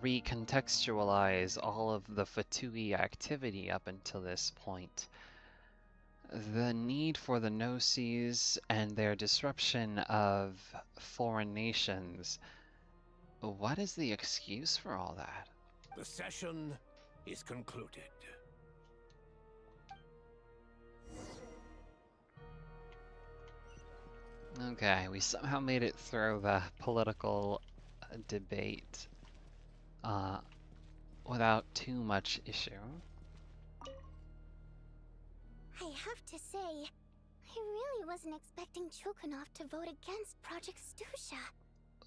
recontextualize all of the Fatui activity up until this point. The need for the no-seas and their disruption of foreign nations. What is the excuse for all that? The session is concluded. Okay, we somehow made it through the political debate without too much issue. I have to say, I really wasn't expecting Chuganov to vote against Project Stygia.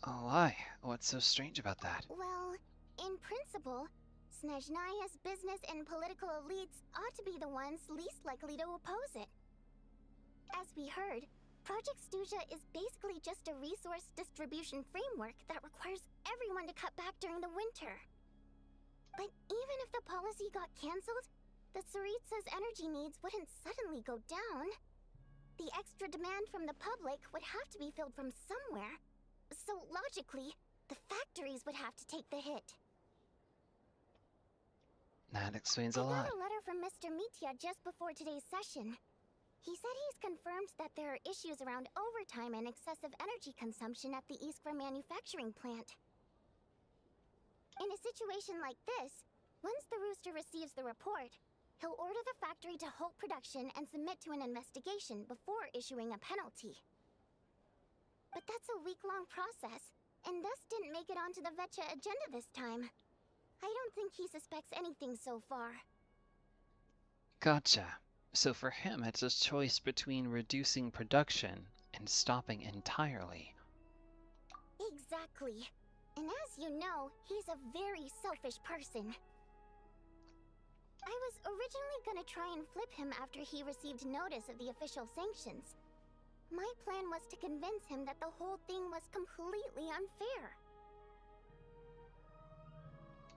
Oh, why? What's so strange about that? Well, in principle, Sneznaya's business and political elites ought to be the ones least likely to oppose it. As we heard, Project Stygia is basically just a resource distribution framework that requires everyone to cut back during the winter. But even if the policy got cancelled, the Tsaritsa's energy needs wouldn't suddenly go down. The extra demand from the public would have to be filled from somewhere. So logically, the factories would have to take the hit. That explains I a lot. got a letter from Mr. Mitya just before today's session. He said he's confirmed that there are issues around overtime and excessive energy consumption at the Iskra manufacturing plant. In a situation like this, once the Rooster receives the report, he'll order the factory to halt production and submit to an investigation before issuing a penalty. But that's a week-long process, and thus didn't make it onto the Vtuber agenda this time. I don't think he suspects anything so far. Gotcha. So for him, it's a choice between reducing production and stopping entirely. Exactly. And as you know, he's a very selfish person. I was originally gonna try and flip him after he received notice of the official sanctions. My plan was to convince him that the whole thing was completely unfair.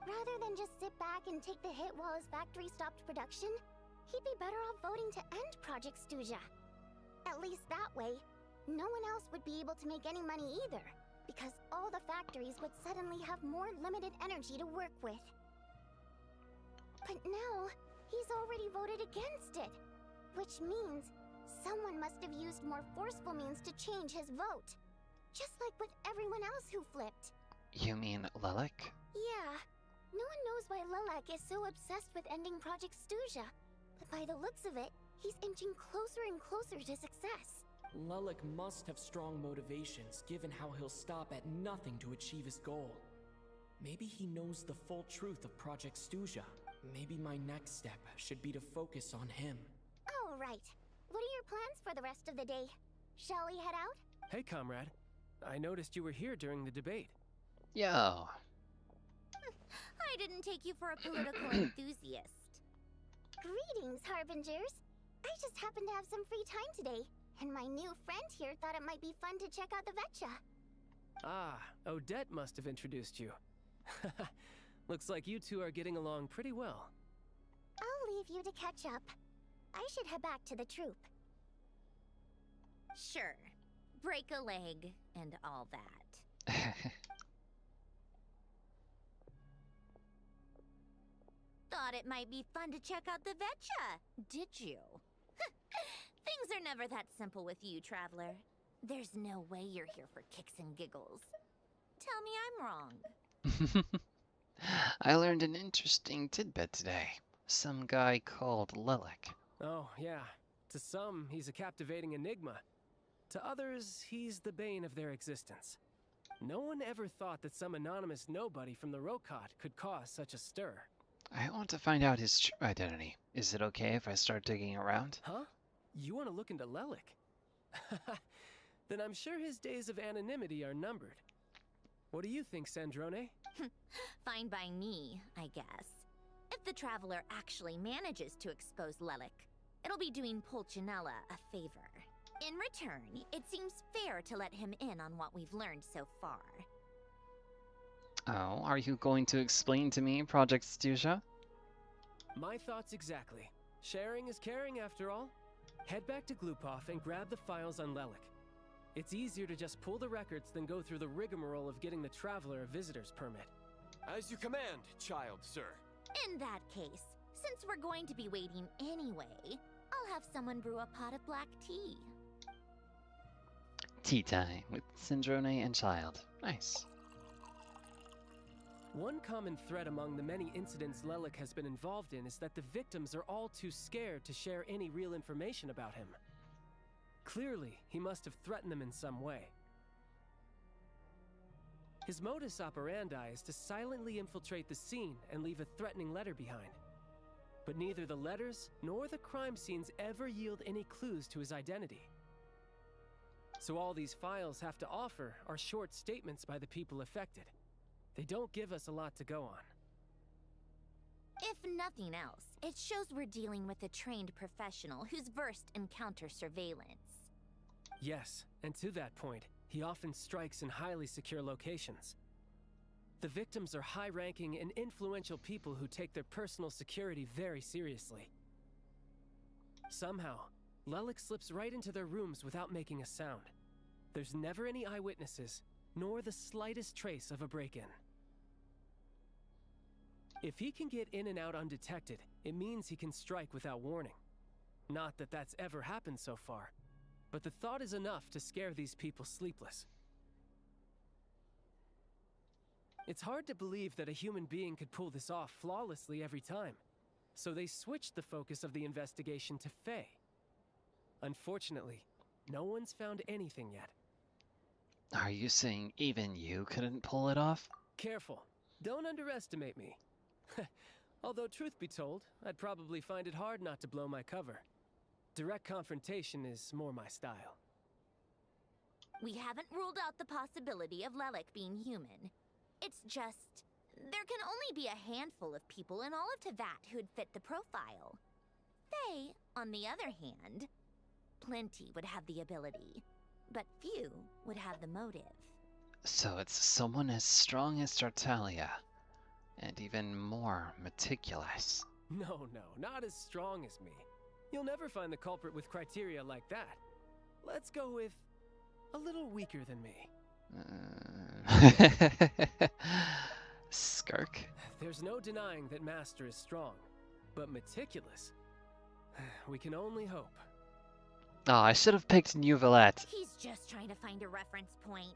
Rather than just sit back and take the hit while his factory stopped production, he'd be better off voting to end Project Stygia. At least that way, no one else would be able to make any money either, because all the factories would suddenly have more limited energy to work with. But now, he's already voted against it, which means someone must have used more forceful means to change his vote. Just like with everyone else who flipped. You mean Lilac? Yeah. No one knows why Lilac is so obsessed with ending Project Stygia, but by the looks of it, he's inching closer and closer to success. Lilac must have strong motivations, given how he'll stop at nothing to achieve his goal. Maybe he knows the full truth of Project Stygia. Maybe my next step should be to focus on him. All right. What are your plans for the rest of the day? Shall we head out? Hey, comrade. I noticed you were here during the debate. Yo. I didn't take you for a political enthusiast. Greetings, Harbingers. I just happened to have some free time today, and my new friend here thought it might be fun to check out the Vetcha. Ah, Odette must have introduced you. Looks like you two are getting along pretty well. I'll leave you to catch up. I should head back to the troop. Sure. Break a leg and all that. Thought it might be fun to check out the Vetcha, did you? Things are never that simple with you, Traveler. There's no way you're here for kicks and giggles. Tell me I'm wrong. I learned an interesting tidbit today. Some guy called Lilac. Oh, yeah. To some, he's a captivating enigma. To others, he's the bane of their existence. No one ever thought that some anonymous nobody from the Rokot could cause such a stir. I want to find out his true identity. Is it okay if I start digging around? Huh? You want to look into Lilac? Then I'm sure his days of anonymity are numbered. What do you think, Sandrone? Fine by me, I guess. If the Traveler actually manages to expose Lilac, it'll be doing Pulcinella a favor. In return, it seems fair to let him in on what we've learned so far. Oh, are you going to explain to me Project Stygia? My thoughts exactly. Sharing is caring, after all. Head back to Glupov and grab the files on Lilac. It's easier to just pull the records than go through the rigmarole of getting the Traveler a visitor's permit. As you command, child, sir. In that case, since we're going to be waiting anyway, I'll have someone brew a pot of black tea. Tea time with Sandrone and Child. Nice. One common thread among the many incidents Lilac has been involved in is that the victims are all too scared to share any real information about him. Clearly, he must have threatened them in some way. His modus operandi is to silently infiltrate the scene and leave a threatening letter behind. But neither the letters nor the crime scenes ever yield any clues to his identity. So all these files have to offer are short statements by the people affected. They don't give us a lot to go on. If nothing else, it shows we're dealing with a trained professional who's versed in counter surveillance. Yes, and to that point, he often strikes in highly secure locations. The victims are high-ranking and influential people who take their personal security very seriously. Somehow, Lilac slips right into their rooms without making a sound. There's never any eyewitnesses, nor the slightest trace of a break-in. If he can get in and out undetected, it means he can strike without warning. Not that that's ever happened so far, but the thought is enough to scare these people sleepless. It's hard to believe that a human being could pull this off flawlessly every time, so they switched the focus of the investigation to Faye. Unfortunately, no one's found anything yet. Are you saying even you couldn't pull it off? Careful. Don't underestimate me. Although, truth be told, I'd probably find it hard not to blow my cover. Direct confrontation is more my style. We haven't ruled out the possibility of Lelek being human. It's just, there can only be a handful of people in all of Teyvat who'd fit the profile. They, on the other hand, plenty would have the ability, but few would have the motive. So it's someone as strong as Tartaglia, and even more meticulous. No, not as strong as me. You'll never find the culprit with criteria like that. Let's go with a little weaker than me. Skirk? There's no denying that Master is strong, but meticulous? We can only hope. Oh, I should have picked New Villette. He's just trying to find a reference point.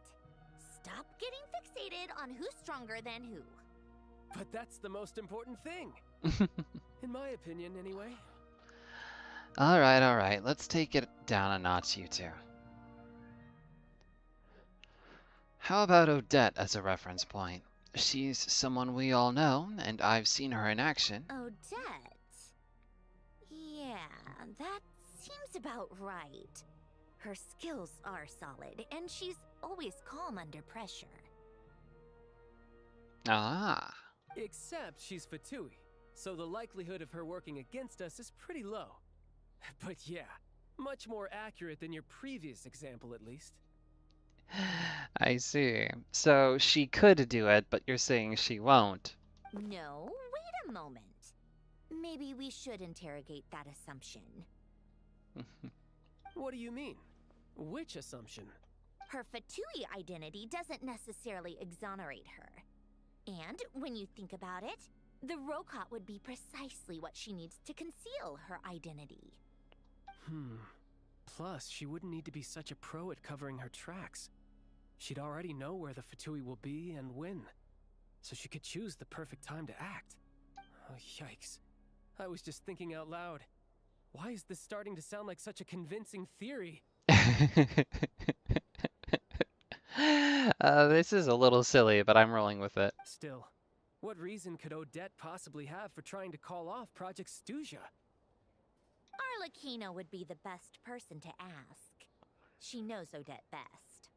Stop getting fixated on who's stronger than who. But that's the most important thing. In my opinion, anyway. Alright, let's take it down a notch, you two. How about Odette as a reference point? She's someone we all know, and I've seen her in action. Odette? Yeah, that seems about right. Her skills are solid, and she's always calm under pressure. Ah. Except she's Fatui, so the likelihood of her working against us is pretty low. But yeah, much more accurate than your previous example, at least. I see. So she could do it, but you're saying she won't. No, wait a moment. Maybe we should interrogate that assumption. What do you mean? Which assumption? Her Fatui identity doesn't necessarily exonerate her. And when you think about it, the Rokot would be precisely what she needs to conceal her identity. Plus, she wouldn't need to be such a pro at covering her tracks. She'd already know where the Fatui will be and when, so she could choose the perfect time to act. Oh, yikes. I was just thinking out loud. Why is this starting to sound like such a convincing theory? This is a little silly, but I'm rolling with it. Still, what reason could Odette possibly have for trying to call off Project Stygia? Arlecchino would be the best person to ask. She knows Odette best.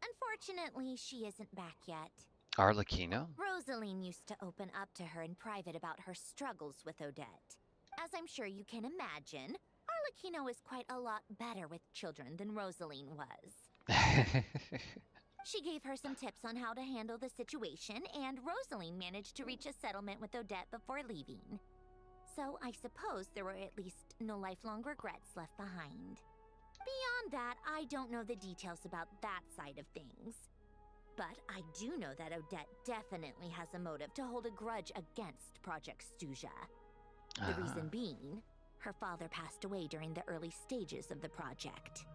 Unfortunately, she isn't back yet. Arlecchino? Rosaline used to open up to her in private about her struggles with Odette. As I'm sure you can imagine, Arlecchino is quite a lot better with children than Rosaline was. She gave her some tips on how to handle the situation, and Rosaline managed to reach a settlement with Odette before leaving. So I suppose there were at least no lifelong regrets left behind. Beyond that, I don't know the details about that side of things. But I do know that Odette definitely has a motive to hold a grudge against Project Stygia. The reason being, her father passed away during the early stages of the project.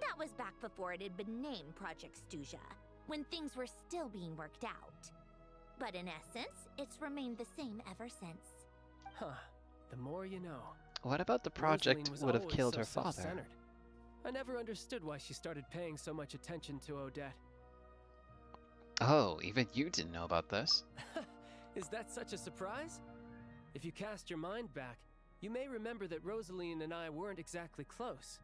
That was back before it had been named Project Stygia, when things were still being worked out. But in essence, it's remained the same ever since. Huh. The more you know. What about the project Rosaline was would have always killed so her father? self-centered. I never understood why she started paying so much attention to Odette. Oh, even you didn't know about this. Is that such a surprise? If you cast your mind back, you may remember that Rosaline and I weren't exactly close.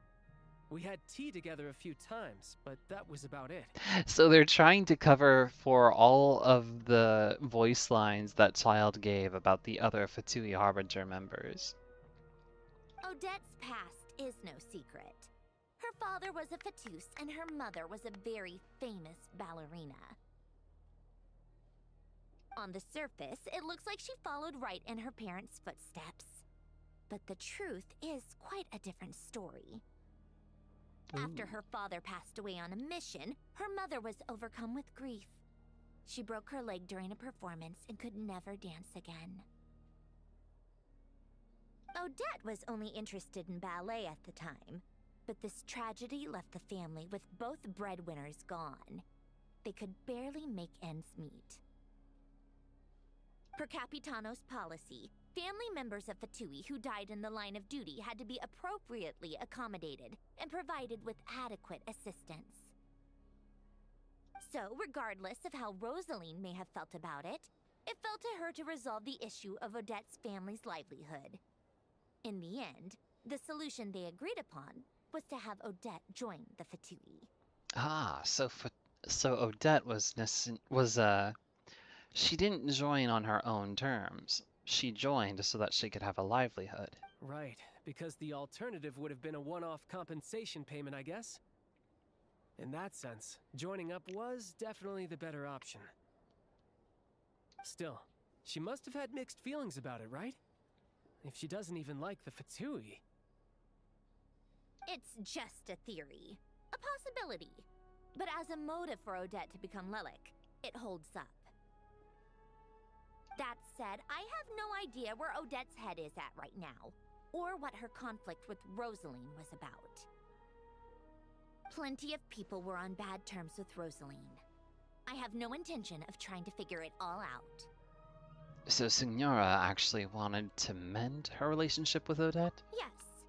We had tea together a few times, but that was about it. So they're trying to cover for all of the voice lines that Child gave about the other Fatui Harbinger members. Odette's past is no secret. Her father was a Fatus, and her mother was a very famous ballerina. On the surface, it looks like she followed right in her parents' footsteps. But the truth is quite a different story. After her father passed away on a mission, her mother was overcome with grief. She broke her leg during a performance and could never dance again. Odette was only interested in ballet at the time, but this tragedy left the family with both breadwinners gone. They could barely make ends meet. Per Capitano's policy, family members of Fatui who died in the line of duty had to be appropriately accommodated and provided with adequate assistance. So, regardless of how Rosaline may have felt about it, it fell to her to resolve the issue of Odette's family's livelihood. In the end, the solution they agreed upon was to have Odette join the Fatui. Ah, so Odette was she didn't join on her own terms. She joined so that she could have a livelihood. Right, because the alternative would have been a one-off compensation payment, I guess. In that sense, joining up was definitely the better option. Still, she must have had mixed feelings about it, right? If she doesn't even like the Fatui. It's just a theory. A possibility. But as a motive for Odette to become Lelik, it holds up. That said, I have no idea where Odette's head is at right now, or what her conflict with Rosaline was about. Plenty of people were on bad terms with Rosaline. I have no intention of trying to figure it all out. So Signora actually wanted to mend her relationship with Odette? Yes,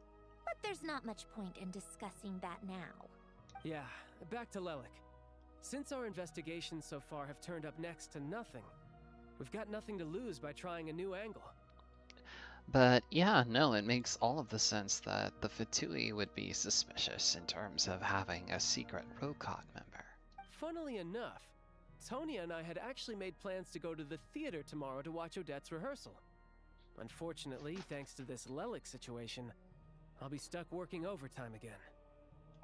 but there's not much point in discussing that now. Yeah, back to Lelik. Since our investigations so far have turned up next to nothing, we've got nothing to lose by trying a new angle. But yeah, no, it makes all of the sense that the Fatui would be suspicious in terms of having a secret Rokon member. Funnily enough, Tonya and I had actually made plans to go to the theater tomorrow to watch Odette's rehearsal. Unfortunately, thanks to this Lelik situation, I'll be stuck working overtime again.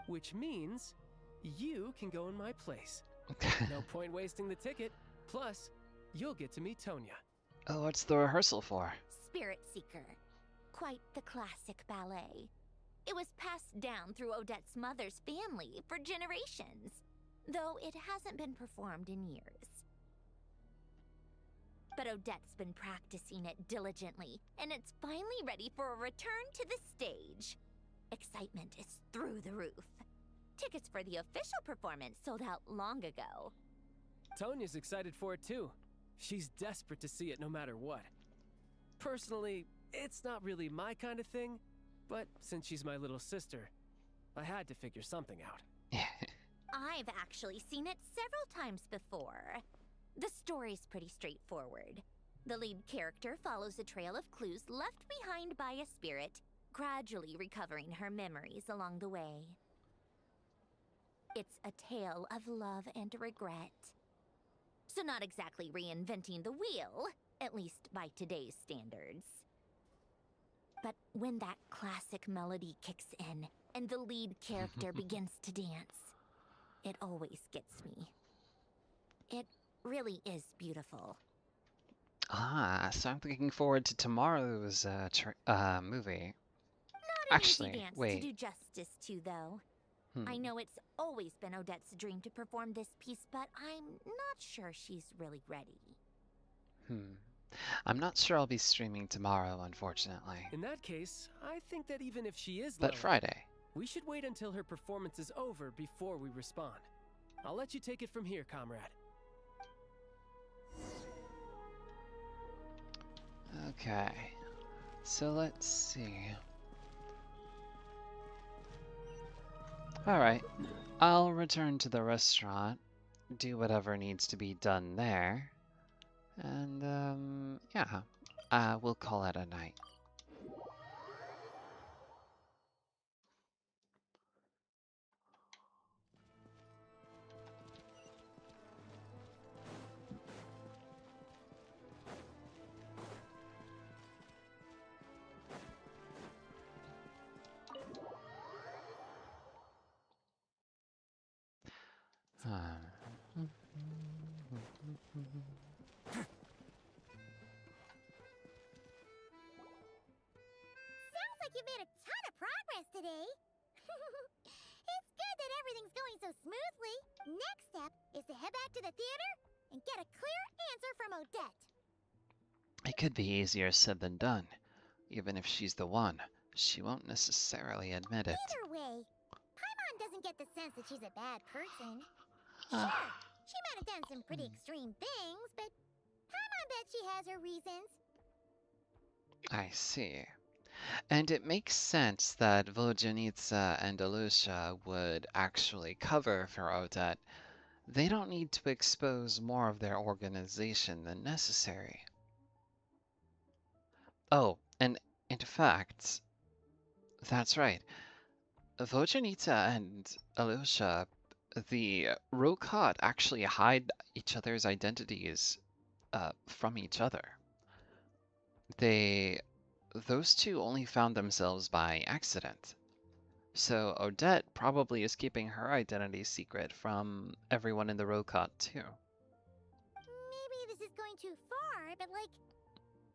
Which means you can go in my place. No point wasting the ticket. Plus, you'll get to meet Tonya. Oh, what's the rehearsal for? Spirit Seeker. Quite the classic ballet. It was passed down through Odette's mother's family for generations, though it hasn't been performed in years. But Odette's been practicing it diligently, and it's finally ready for a return to the stage. Excitement is through the roof. Tickets for the official performance sold out long ago. Tonya's excited for it too. She's desperate to see it no matter what. Personally, it's not really my kind of thing, but since she's my little sister, I had to figure something out. I've actually seen it several times before. The story's pretty straightforward. The lead character follows a trail of clues left behind by a spirit, gradually recovering her memories along the way. It's a tale of love and regret. So not exactly reinventing the wheel, at least by today's standards. But when that classic melody kicks in and the lead character begins to dance, it always gets me. It really is beautiful. Ah, so I'm looking forward to tomorrow's movie. Not an Actually, easy dance wait. to do justice to, though. I know it's always been Odette's dream to perform this piece, but I'm not sure she's really ready. I'm not sure I'll be streaming tomorrow, unfortunately. In that case, I think that even if she is But Lelik, Friday. we should wait until her performance is over before we respond. I'll let you take it from here, comrade. Okay, so let's see. Alright, I'll return to the restaurant, do whatever needs to be done there, and yeah, we'll call it a night. Sounds like you made a ton of progress today. It's good that everything's going so smoothly. Next step is to head back to the theater and get a clear answer from Odette. It could be easier said than done. Even if she's the one, she won't necessarily admit it. Either way, Paimon doesn't get the sense that she's a bad person. Sure, she might have done some pretty extreme things, but Paimon bet she has her reasons. I see. And it makes sense that Vojanitsa and Alusha would actually cover for Odette. They don't need to expose more of their organization than necessary. Oh, and in fact, that's right. Vojanitsa and Alusha the Rokot actually hide each other's identities from each other. Those two only found themselves by accident. So Odette probably is keeping her identity secret from everyone in the Rokot too. Maybe this is going too far, but like,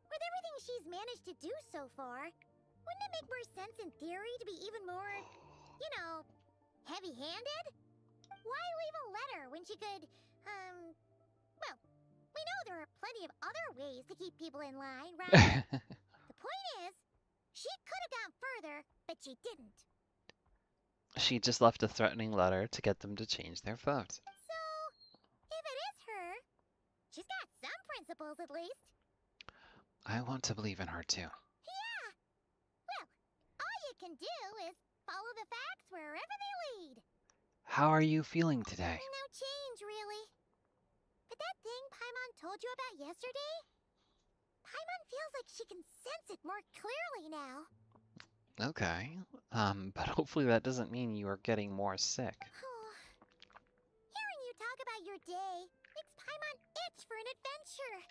with everything she's managed to do so far, wouldn't it make more sense in theory to be even more, you know, heavy-handed? Why leave a letter when she could, well, we know there are plenty of other ways to keep people in line, right? The point is, she could have gone further, but she didn't. She just left a threatening letter to get them to change their vote. So, if it is her, she's got some principles at least. I want to believe in her too. Yeah! Well, all you can do is follow the facts wherever they lead. How are you feeling today? No change, really. But that thing Paimon told you about yesterday? Paimon feels like she can sense it more clearly now. Okay, but hopefully that doesn't mean you are getting more sick. Hearing you talk about your day makes Paimon itch for an adventure.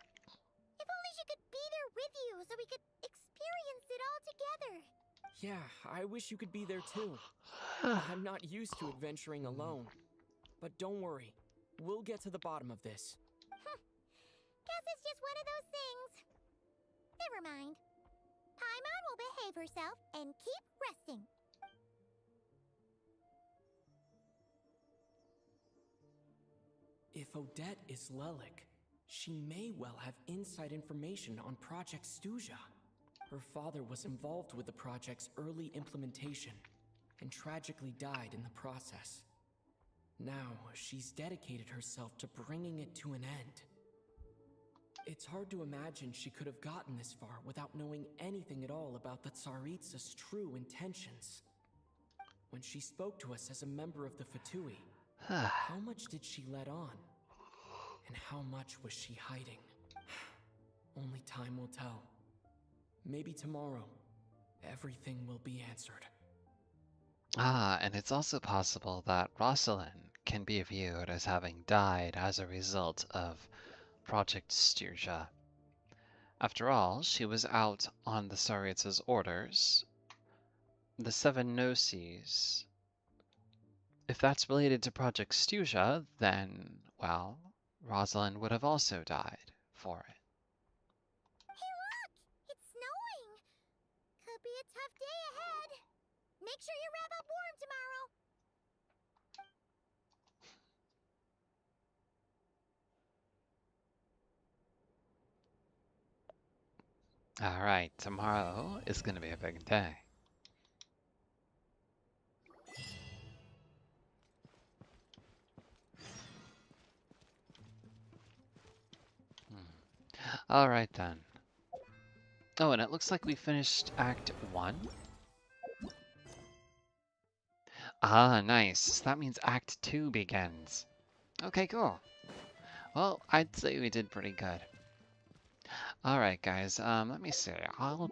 If only she could be there with you so we could experience it all together. Yeah, I wish you could be there too. I'm not used to adventuring alone. But don't worry, we'll get to the bottom of this. Guess it's just one of those things. Never mind. Paimon will behave herself and keep resting. If Odette is Lelik, she may well have inside information on Project Stygia. Her father was involved with the project's early implementation and tragically died in the process. Now, she's dedicated herself to bringing it to an end. It's hard to imagine she could have gotten this far without knowing anything at all about the Tsaritsa's true intentions. When she spoke to us as a member of the Fatui, how much did she let on? And how much was she hiding? Only time will tell. Maybe tomorrow, everything will be answered. And it's also possible that Rosalind can be viewed as having died as a result of Project Stygia. After all, she was out on the Tsaritsa's orders. The Seven Gnosis. If that's related to Project Stygia, then, well, Rosalind would have also died for it. Hey look! It's snowing! Could be a tough day ahead. Make sure you wrap up warm tomorrow. Alright, tomorrow is going to be a big day. Alright then. Oh, and it looks like we finished Act 1. Ah, nice. So that means Act 2 begins. Okay, cool. Well, I'd say we did pretty good. Alright, guys, let me see. I'll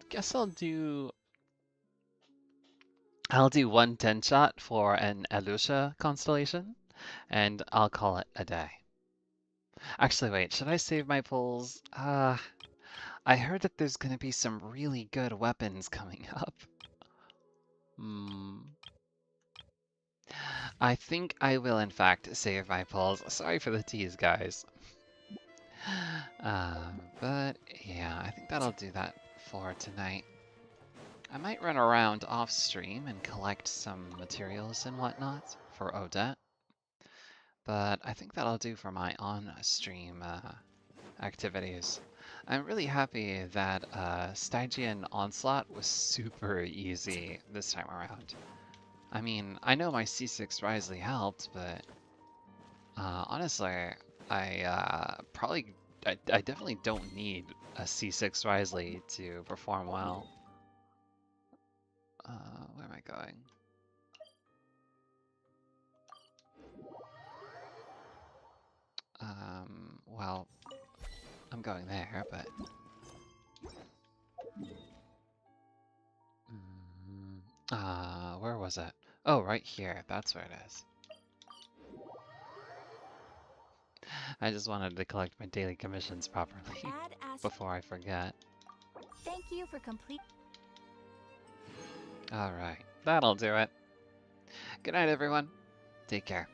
do one 10-shot for an Elusha constellation, and I'll call it a day. Actually, wait, should I save my pulls? I heard that there's gonna be some really good weapons coming up. I think I will, in fact, save my pulls. Sorry for the tease, guys. But yeah, I think that'll do that for tonight. I might run around off stream and collect some materials and whatnot for Odette. But I think that'll do for my on-stream activities. I'm really happy that Stygian Onslaught was super easy this time around. I mean, I know my C6 Risley helped, but honestly, I definitely don't need a C6 Risley to perform well. Where am I going? Well, I'm going there, but... where was it? Oh, right here. That's where it is. I just wanted to collect my daily commissions properly before I forget. Thank you for complete. Alright, that'll do it. Good night, everyone. Take care.